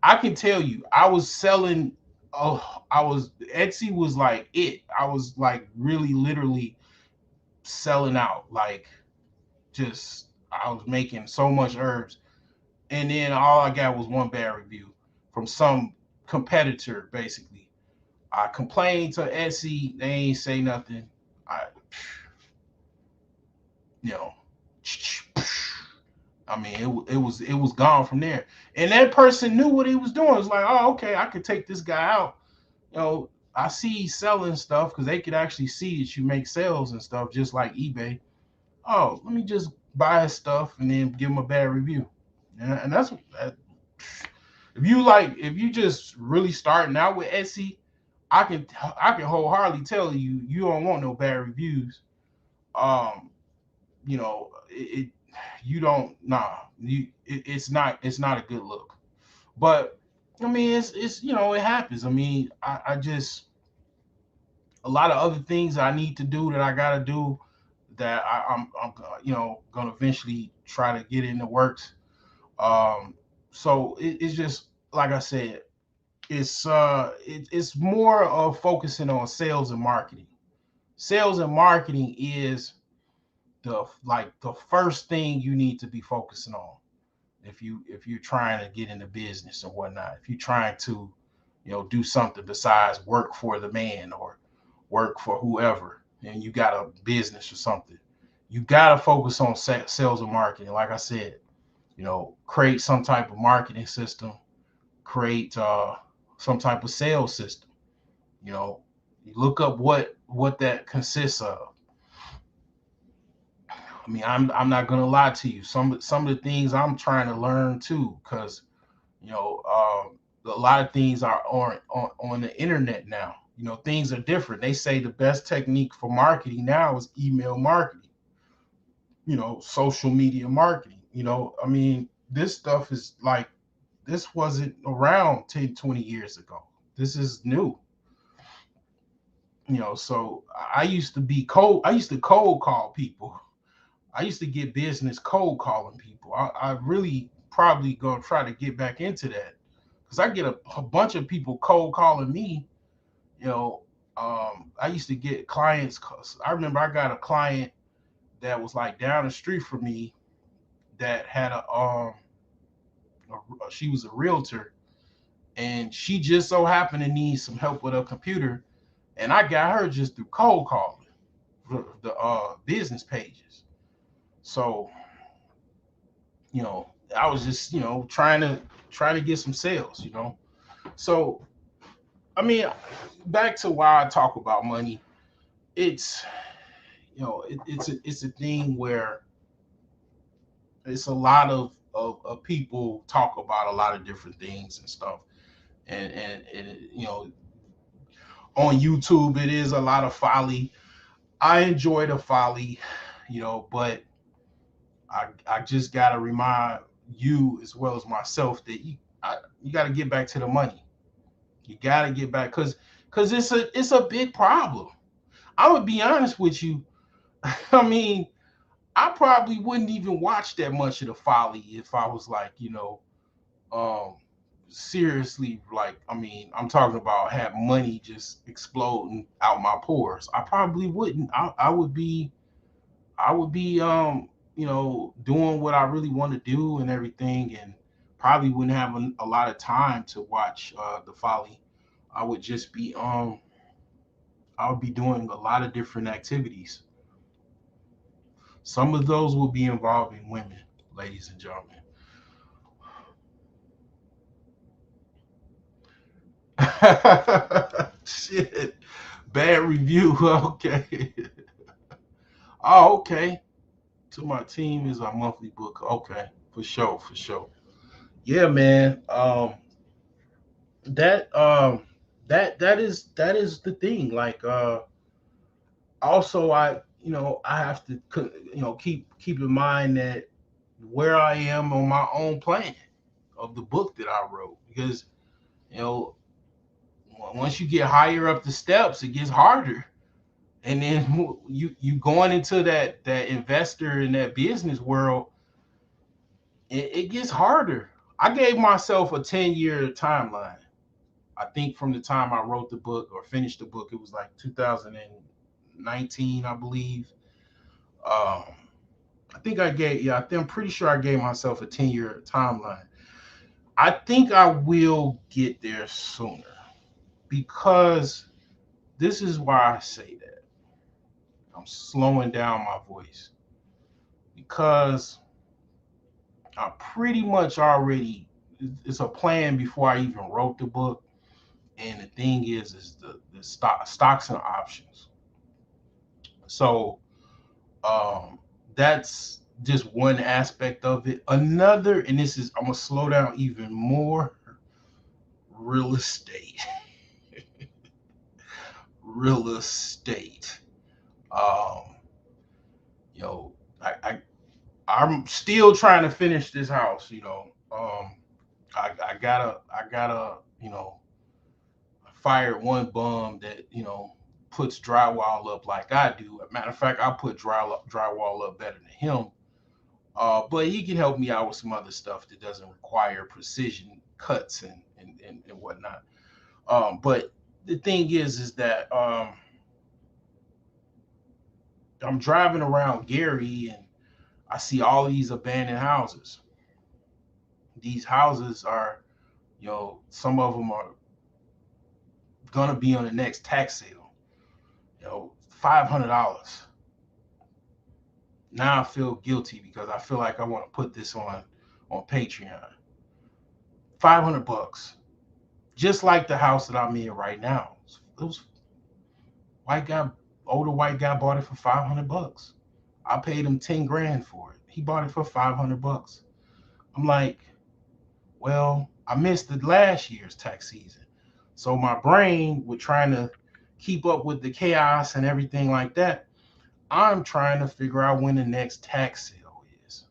I can tell you, I was selling. Oh, Etsy was like it. I was like really, literally selling out. Like just I was making so much herbs, and then all I got was one bad review from some competitor. Basically, I complained to Etsy. They ain't say nothing. I, you know, I mean, it was gone from there. And that person knew what he was doing. It's like, oh, okay, I could take this guy out. I see selling stuff because they could actually see that you make sales and stuff, just like eBay. Oh, let me just buy his stuff and then give him a bad review. And that's if you just really starting out with Etsy, I can wholeheartedly tell you you don't want no bad reviews. Um, it you don't it's not a good look. But I mean it's it happens. I mean I just a lot of other things I need to do that I gotta do that I'm gonna eventually try to get in the works. So it's just like I said, it's more of focusing on sales and marketing. Sales and marketing is the first thing you need to be focusing on if you're trying to get into business or whatnot. If you're trying to do something besides work for the man or work for whoever, and you got a business or something, you got to focus on sales and marketing. Like I said, create some type of marketing system, create some type of sales system. You know, you look up what that consists of. I mean, I'm not gonna lie to you. Some of the things I'm trying to learn too, because a lot of things are on the internet now. Things are different. They say the best technique for marketing now is email marketing. Social media marketing. I mean, this stuff is like this wasn't around 10, 20 years ago. This is new. So I used to cold call people. I used to get business cold calling people. I really probably gonna try to get back into that because I get a bunch of people cold calling me. You know, I used to get clients. Cause I remember I got a client that was like down the street from me that had she was a realtor and she just so happened to need some help with her computer, and I got her just through cold calling the business pages. So I was just trying to get some sales. So I mean, back to why I talk about money. It's it's a thing where it's a lot of people talk about a lot of different things and stuff, and on YouTube it is a lot of folly. I enjoy the folly, but I just gotta remind you as well as myself that you gotta get back to the money. You gotta get back because it's a big problem. I would be honest with you. I mean, I probably wouldn't even watch that much of the folly if I was like, um, seriously, like, I mean, I'm talking about have money just exploding out my pores. I probably wouldn't. I would be doing what I really want to do and everything, and probably wouldn't have a lot of time to watch the folly. I would just be I would be doing a lot of different activities. Some of those will be involving women, ladies and gentlemen. Shit. Bad review. Okay. Oh, okay. To my team is our monthly book. Okay. For sure. For sure. Yeah, man. That that is the thing. Like also I have to keep in mind that where I am on my own plan of the book that I wrote because you know once you get higher up the steps, it gets harder. And then you going into that investor in that business world, it gets harder. I gave myself a 10-year timeline. I think from the time I wrote the book or finished the book, it was like 2019, I believe. Um, I'm pretty sure I gave myself a 10-year timeline. I think I will get there sooner because this is why I say that. I'm slowing down my voice because I pretty much already it's a plan before I even wrote the book. And the thing is the stocks and options. So that's just one aspect of it. Another, and this is I'm gonna slow down even more. Real estate, real estate. Um, you know, I'm still trying to finish this house. I gotta fired one bum that puts drywall up like I do. Matter of fact, I put drywall up better than him. But he can help me out with some other stuff that doesn't require precision cuts and whatnot. But the thing is that I'm driving around Gary and I see all these abandoned houses. These houses are, some of them are gonna be on the next tax sale. $500. Now I feel guilty because I feel like I want to put this on Patreon. $500, just like the house that I'm in right now. It was white guy, older white guy bought it for $500. I paid him 10 grand for it. He bought it for $500. I'm like, well, I missed the last year's tax season, so my brain with trying to keep up with the chaos and everything like that. I'm trying to figure out when the next tax sale is.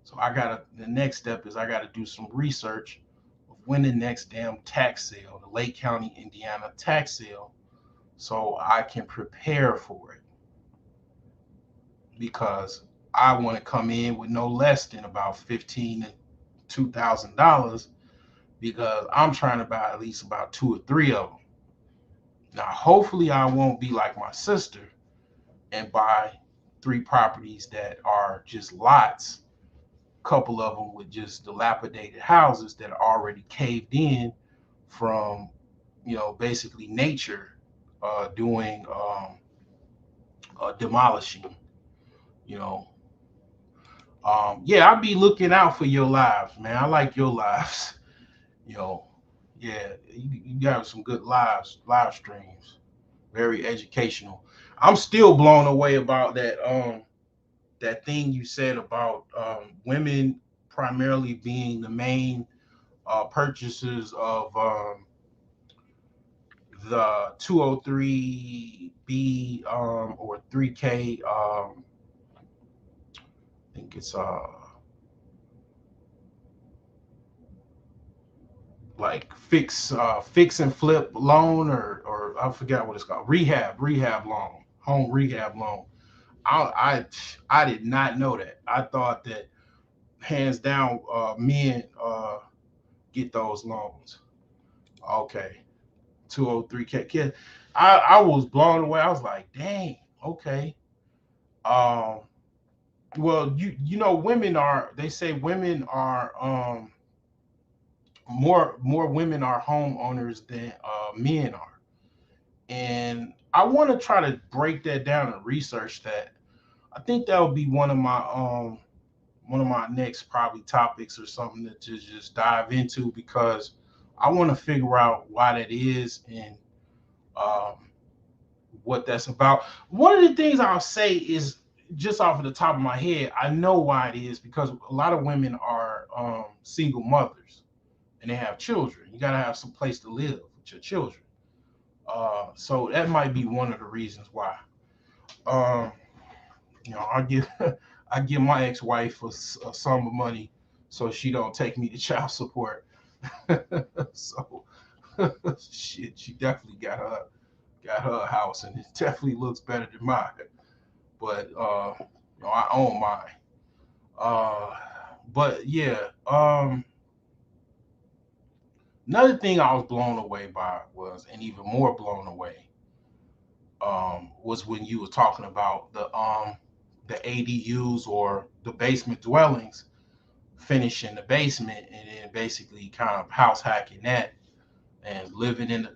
So the next step is I gotta do some research of when the next damn tax sale, the Lake County, Indiana tax sale, so I can prepare for it. Because I want to come in with no less than about $15,000 to $2,000 because I'm trying to buy at least about two or three of them. Now, hopefully, I won't be like my sister and buy three properties that are just lots, couple of them with just dilapidated houses that are already caved in from basically nature doing demolishing. you know yeah, I'll be looking out for your lives, man. I like your lives. you know yeah, you got some good live streams, very educational. I'm still blown away about that thing you said about women primarily being the main purchasers of the 203B or 3K think it's like fix and flip loan, or I forgot what it's called, rehab loan, home rehab loan. I did not know that. I thought that hands down men get those loans. Okay, 203K kid. I was blown away. I was like, dang, okay. Um, well, women are. They say women are more women are homeowners than men are, and I want to try to break that down and research that. I think that would be one of my next probably topics or something to just dive into, because I want to figure out why that is, and um, what that's about. One of the things I'll say is, just off of the top of my head, I know why it is, because a lot of women are single mothers and they have children. You got to have some place to live with your children. So that might be one of the reasons why. Um, I give I give my ex-wife a sum of money so she don't take me to child support. So shit, she definitely got her house, and it definitely looks better than mine. But I own mine. Uh, but yeah, another thing I was blown away by was, and even more blown away, was when you were talking about the ADUs, or the basement dwellings, finishing the basement and then basically kind of house hacking that, and living in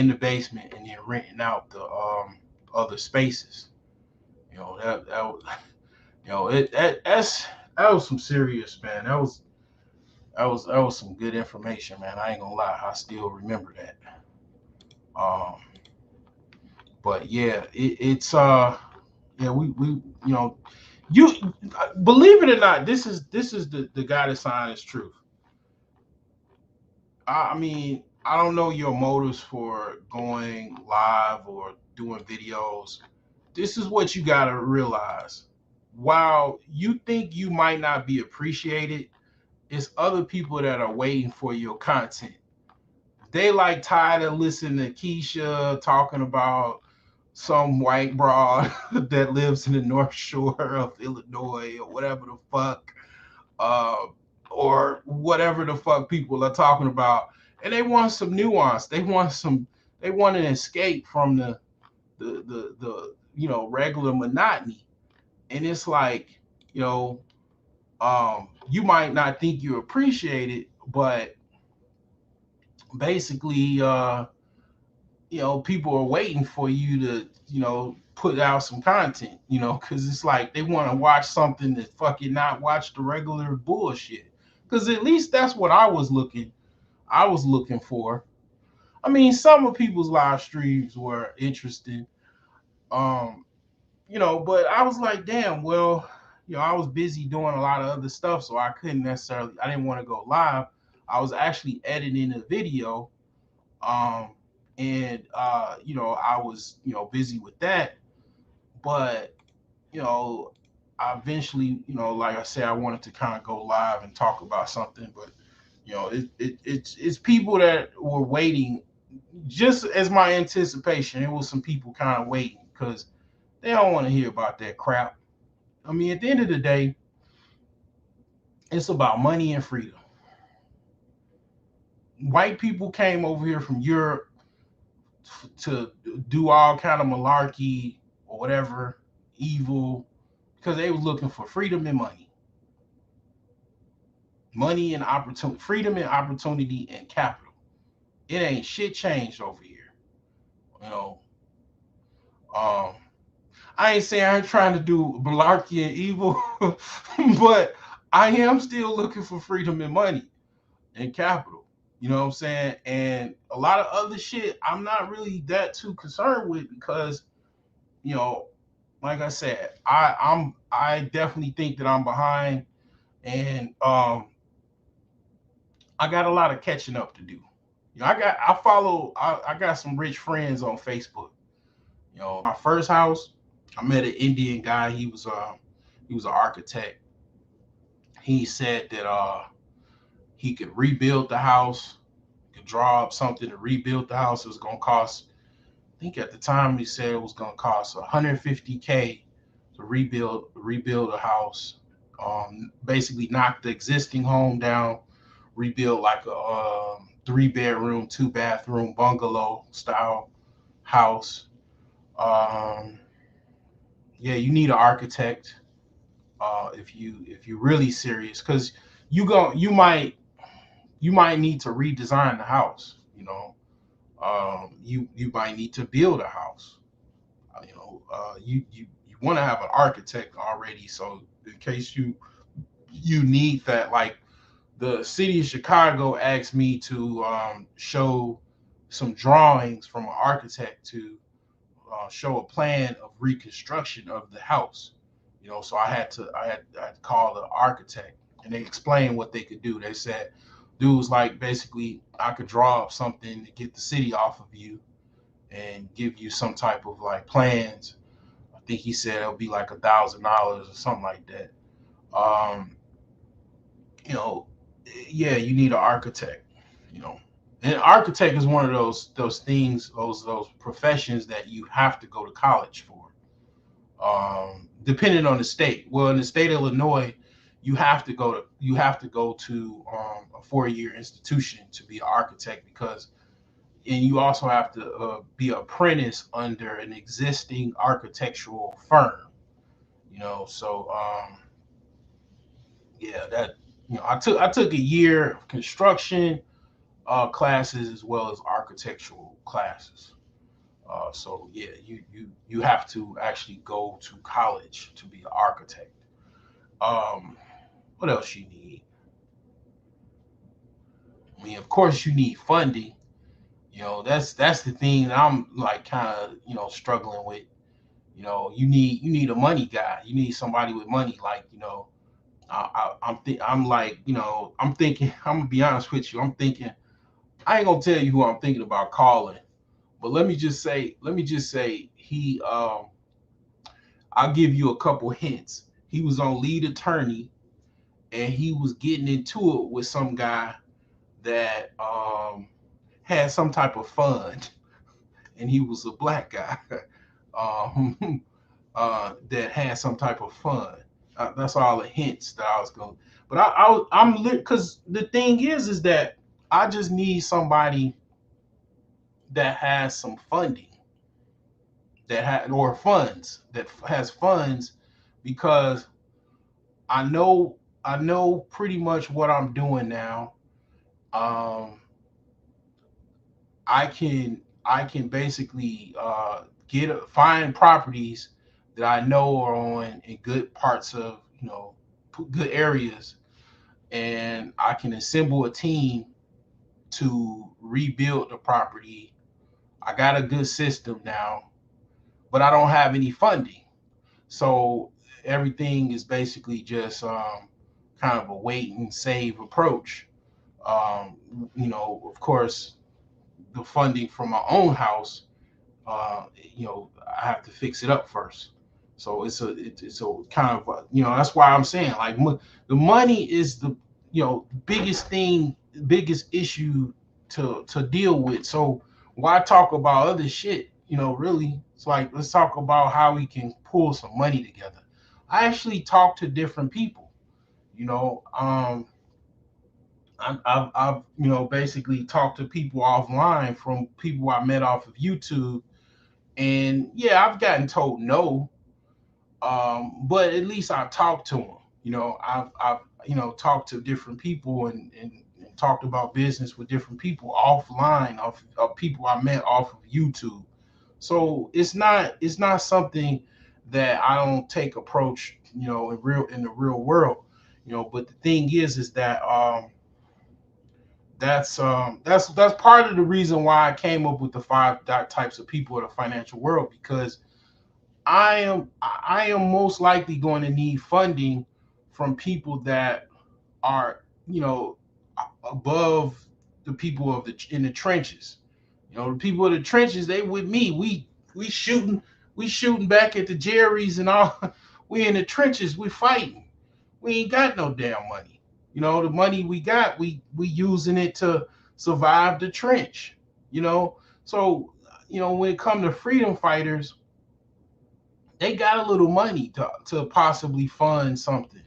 the basement and then renting out the other spaces. That was, that was some serious, man. That was some good information, man. I ain't gonna lie, I still remember that. Um, but yeah, it's yeah, we you believe it or not, this is the guy that signed his truth. I mean, I don't know your motives for going live or doing videos. This is what you got to realize. While you think you might not be appreciated, it's other people that are waiting for your content. They like tired of listening to Keisha talking about some white broad that lives in the North Shore of Illinois, or whatever the fuck, uh, or whatever the fuck people are talking about, and they want some nuance. They want an escape from the regular monotony. And it's like, you might not think you appreciate it, but basically, people are waiting for you to, put out some content, because it's like they want to watch something that fucking not watch the regular bullshit. Because at least that's what I was looking for. I mean, some of people's live streams were interesting, um, but I was like, damn, well, I was busy doing a lot of other stuff, so I didn't want to go live. I was actually editing a video, um, and I was busy with that, but you know, I eventually, like I said, I wanted to kind of go live and talk about something, but it's people that were waiting, just as my anticipation. It was some people kind of waiting because they don't want to hear about that crap. I mean, at the end of the day, it's about money and freedom. White people came over here from Europe to do all kind of malarkey or whatever, evil, because they was looking for freedom and money and opportunity, freedom and opportunity and capital. It ain't shit changed over here. You know, um, I ain't saying I'm trying to do malarkey and evil, but I am still looking for freedom and money and capital. You know what I'm saying? And a lot of other shit I'm not really that too concerned with, because, you know, like I said, I definitely think that I'm behind, and I got a lot of catching up to do. I got some rich friends on Facebook. My first house, I met an Indian guy. He was an architect. He said that he could rebuild the house, could draw up something to rebuild the house. It was gonna cost, I think at the time he said it was gonna cost 150K to rebuild a house. Basically knock the existing home down, rebuild like a 3 bedroom, 2 bathroom bungalow style house. Um, yeah, you need an architect if you're really serious, because you might need to redesign the house. You might need to build a house. You want to have an architect already, so in case you need that. Like the city of Chicago asked me to show some drawings from an architect to show a plan of reconstruction of the house. So I had to call the architect, and they explained what they could do. They said, dudes, like basically I could draw up something to get the city off of you and give you some type of like plans. I think he said it'll be like $1,000 or something like that. Um, you know, yeah, you need an architect. You know, and an architect is one of those things, those professions that you have to go to college for. Depending on the state. Well, in the state of Illinois, you have to go to a 4 year institution to be an architect, because and you also have to be an apprentice under an existing architectural firm. So yeah, that I took a year of construction classes as well as architectural classes. So yeah, you have to actually go to college to be an architect. Um, what else you need? I mean, of course, you need funding. That's the thing that I'm like kind of struggling with. You need a money guy. You need somebody with money. Like I'm like I'm thinking. I'm gonna be honest with you. I'm thinking. I ain't gonna tell you who I'm thinking about calling, but let me just say he. I'll give you a couple hints. He was on lead attorney, and he was getting into it with some guy that had some type of fund, and he was a black guy um, that had some type of fund. That's all the hints that I was going. But I'm because the thing is that I just need somebody that has some funding, that had or funds that has funds, because I know pretty much what I'm doing now. Um, I can basically find properties that I know are on in good parts of good areas, and I can assemble a team to rebuild the property. I got a good system now, but I don't have any funding, so everything is basically just kind of a wait and save approach. Of course, the funding from my own house, I have to fix it up first. So it's a kind of that's why I'm saying like the money is the biggest thing, biggest issue to deal with. So why talk about other shit? Really, it's like let's talk about how we can pull some money together. I actually talked to different people. You know, I've basically talked to people offline from people I met off of YouTube, and yeah, I've gotten told no, but at least I talked to them. I've talked to different people, and talked about business with different people offline of people I met off of YouTube. So it's not something that I don't take approach in the real world. But the thing is that that's part of the reason why I came up with the five types of people in the financial world, because I am most likely going to need funding from people that are above the people in the trenches. The people in the trenches, they with me. We shooting back at the Jerry's and all. We in the trenches. We fighting. We ain't got no damn money. The money we got, we using it to survive the trench. You know, so when it comes to freedom fighters, they got a little money to possibly fund something.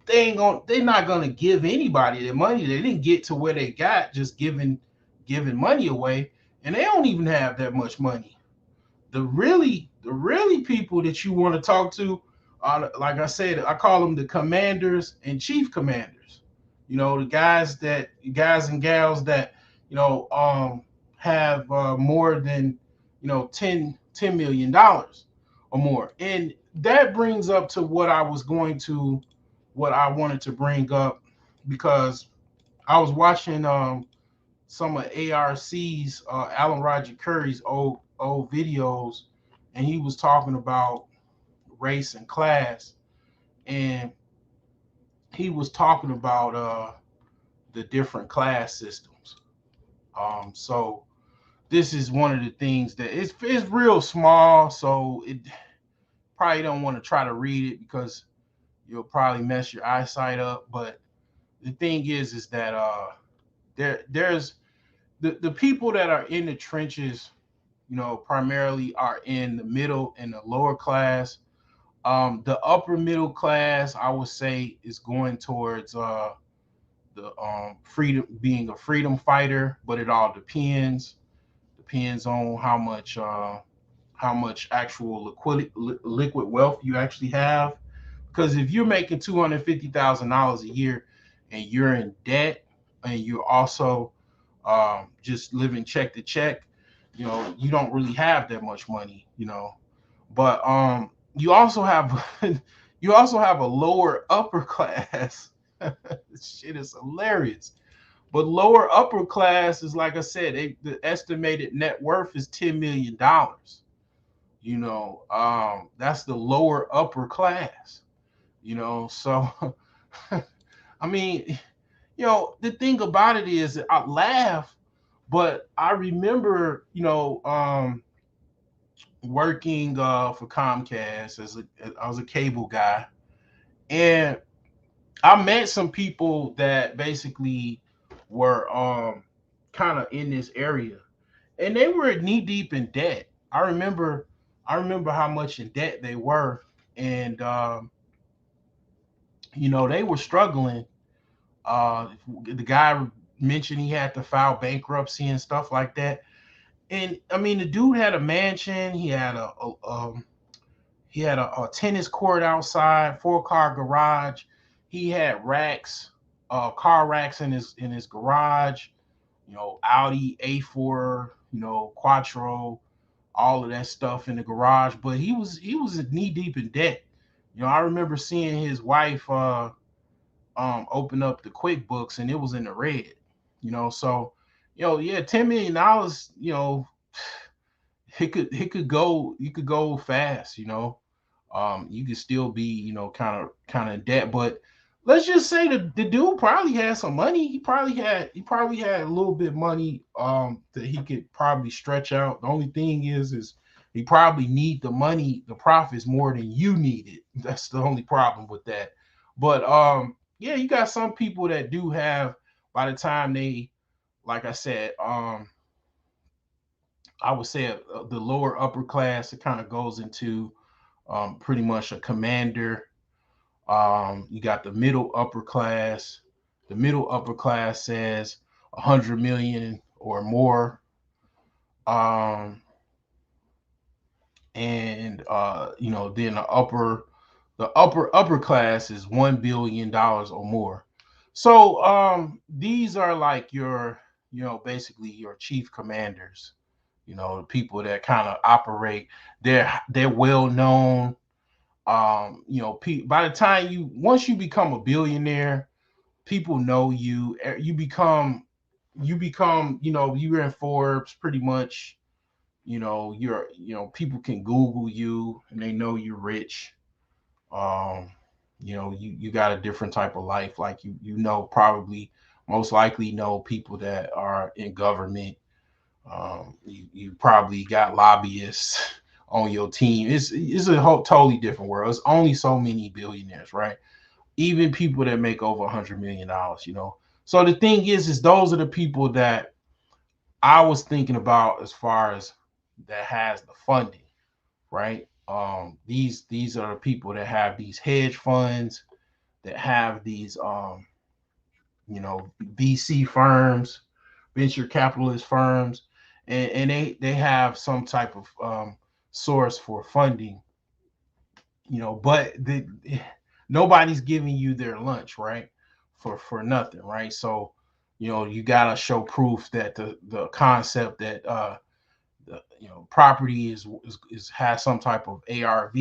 They're not gonna give anybody their money. They didn't get to where they got just giving money away, and they don't even have that much money. The really people that you want to talk to are, like I said, I call them the commanders and chief commanders. The guys and gals that have more than 10 million dollars or more. And that brings up to what I wanted to bring up, because I was watching some of ARC's Alan Roger Curry's old videos, and he was talking about race and class, and he was talking about the different class systems. So this is one of the things that it's real small, so it probably don't want to try to read it because you'll probably mess your eyesight up. But the thing is that there's the people that are in the trenches, primarily are in the middle and the lower class. The upper middle class, I would say, is going towards the freedom, being a freedom fighter, but it all depends on how much actual liquid wealth you actually have. Because if you're making $250,000 a year and you're in debt, and you're also just living check to check, you don't really have that much money. But you also have you also have a lower upper class. This shit is hilarious. But lower upper class is, like I said, the estimated net worth is $10 million. That's the lower upper class. So I mean, the thing about it is, I laugh, but I remember, working for Comcast I was a cable guy, and I met some people that basically were kind of in this area, and they were knee deep in debt. I remember how much in debt they were, and they were struggling. The guy mentioned he had to file bankruptcy and stuff like that. And I mean, the dude had a mansion. He had a tennis court outside, 4-car garage. He had car racks in his garage. Audi A4, Quattro, all of that stuff in the garage. But he was knee deep in debt. I remember seeing his wife open up the QuickBooks, and it was in the red. So yeah, $10 million. It could go fast. You could still be kind of in debt. But let's just say the dude probably had some money. He probably had a little bit of money that he could probably stretch out. The only thing is he probably need the money, the profits, more than you need it. That's the only problem with that. But yeah, you got some people that do have, by the time they, like I said, I would say the lower upper class, it kind of goes into pretty much a commander. You got the middle upper class. The middle upper class says 100 million or more. And then the upper class is $1 billion or more. So these are like your, basically your chief commanders. The people that kind of operate. They're well known. By the time once you become a billionaire, people know you. You're in Forbes pretty much. People can Google you and they know you're rich. Um, you got a different type of life. Like probably most likely know people that are in government. You probably got lobbyists on your team. It's a whole totally different world. It's only so many billionaires, right? even people that make over $100 million. So the thing is those are the people that I was thinking about as far as that has the funding, right? These are the people that have these hedge funds, that have these VC firms, venture capitalist firms, and they have some type of source for funding, but nobody's giving you their lunch, right? For nothing, right? So, you gotta show proof that the concept that the property is has some type of ARV.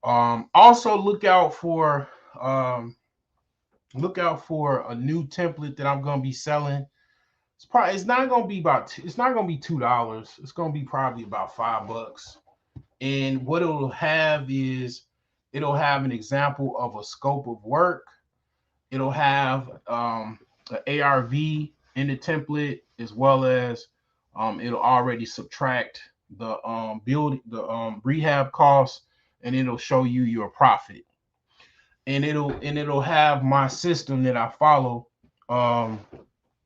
Also um, look out for a new template that I'm gonna be selling. It's not gonna be it's not gonna be $2. It's gonna be probably about $5. And what it'll have an example of a scope of work. It'll have an ARV in the template, as well as it'll already subtract the rehab costs, and it'll show you your profit. And it'll have my system that I follow, um,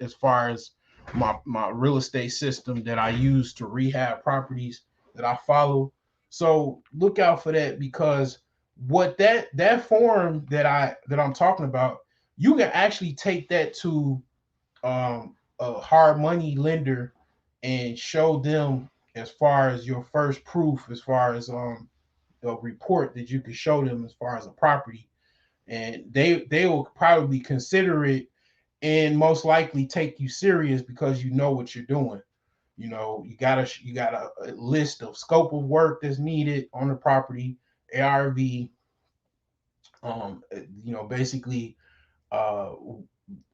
as far as my real estate system that I use to rehab properties that I follow. So look out for that, because what that form that I'm talking about, you can actually take that to a hard money lender and show them, as far as your first proof, as far as a report that you can show them as far as a property, and they will probably consider it and most likely take you serious, because you know what you're doing. You got a list of scope of work that's needed on the property, ARV, basically uh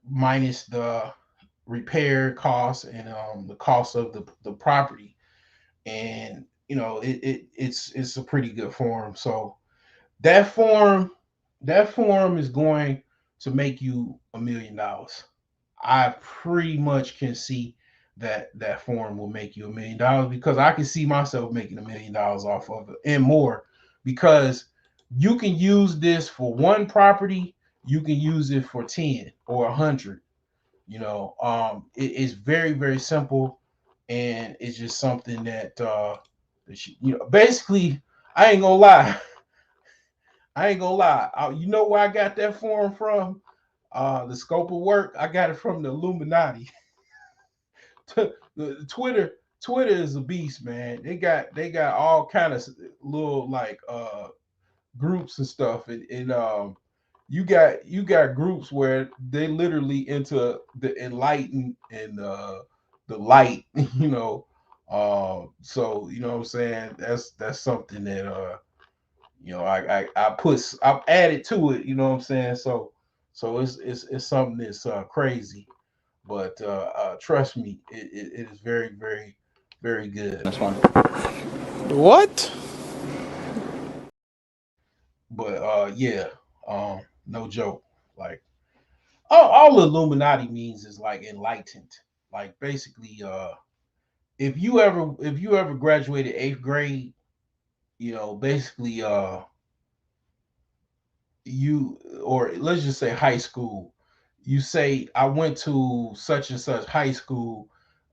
minus the repair costs and the cost of the property. And it's a pretty good form. So that form that form is going to make you $1 million. I pretty much can see that form will make you $1 million, because I can see myself making $1 million off of it and more, because you can use this for one property, you can use it for 10 or 100. It's very, very simple, and it's just something basically, I ain't gonna lie. I ain't gonna lie. You know where I got that form from? The scope of work. I got it from the Illuminati. the Twitter is a beast, man. They got all kind of little, like, groups and stuff, and you got groups where they literally into the enlightened and the light. So you know what I'm saying. That's something that I've added to it. You know what I'm saying. So it's something that's crazy, but trust me, it is very, very, very good. That's one. What? But yeah, no joke. Like, all Illuminati means is like enlightened. Like, basically, if you ever graduated 8th grade, basically, you, or let's just say high school, you say, I went to such and such high school,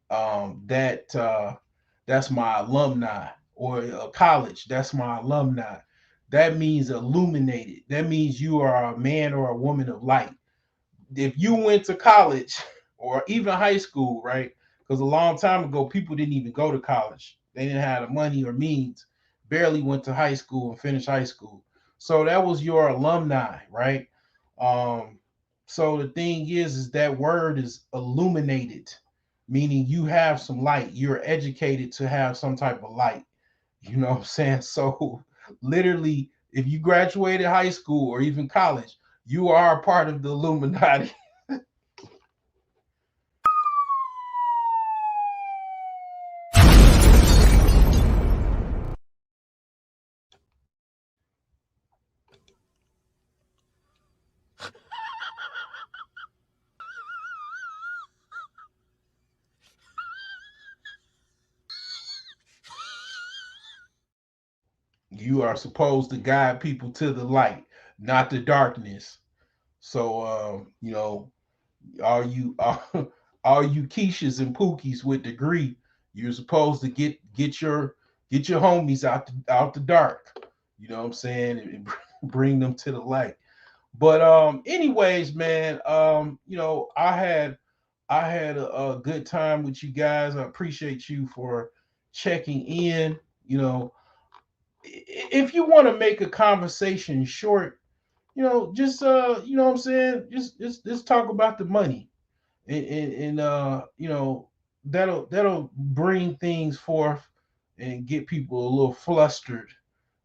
that's my alumni, or a college, that's my alumni. That means illuminated. That means you are a man or a woman of light. If you went to college or even high school, right? Because a long time ago, people didn't even go to college. They didn't have the money or means, barely went to high school and finished high school. So that was your alumni, right? Um, so the thing is that word is illuminated, meaning you have some light. You're educated to have some type of light. You know what I'm saying? So literally, if you graduated high school or even college, you are a part of the Illuminati. You are supposed to guide people to the light. not the darkness. So all you all you Keishas and Pookies with degree, you're supposed to get your homies out the dark. You know what I'm saying? And bring them to the light. But anyways, man, I had a good time with you guys. I appreciate you for checking in. If you want to make a conversation short, just what I'm saying, just talk about the money, and that'll bring things forth and get people a little flustered,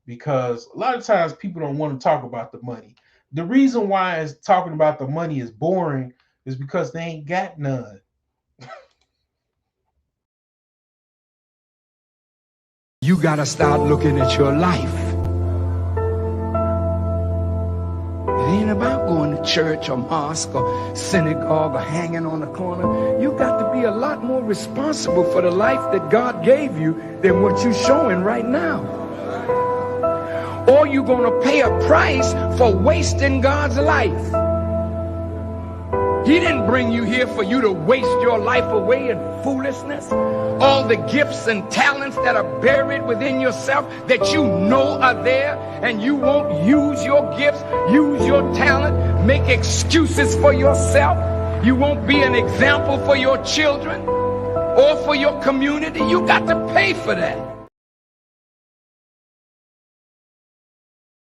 because a lot of times people don't want to talk about the money. The reason why is talking about the money is boring is because they ain't got none. You got to start looking at your life. It ain't about going to church or mosque or synagogue or hanging on the corner. You got to be a lot more responsible for the life that God gave you than what you're showing right now. Or you're going to pay a price for wasting God's life. He didn't bring you here for you to waste your life away in foolishness. All the gifts and talents that are buried within yourself that you know are there, and you won't use your gifts, use your talent, make excuses for yourself. You won't be an example for your children or for your community. You got to pay for that.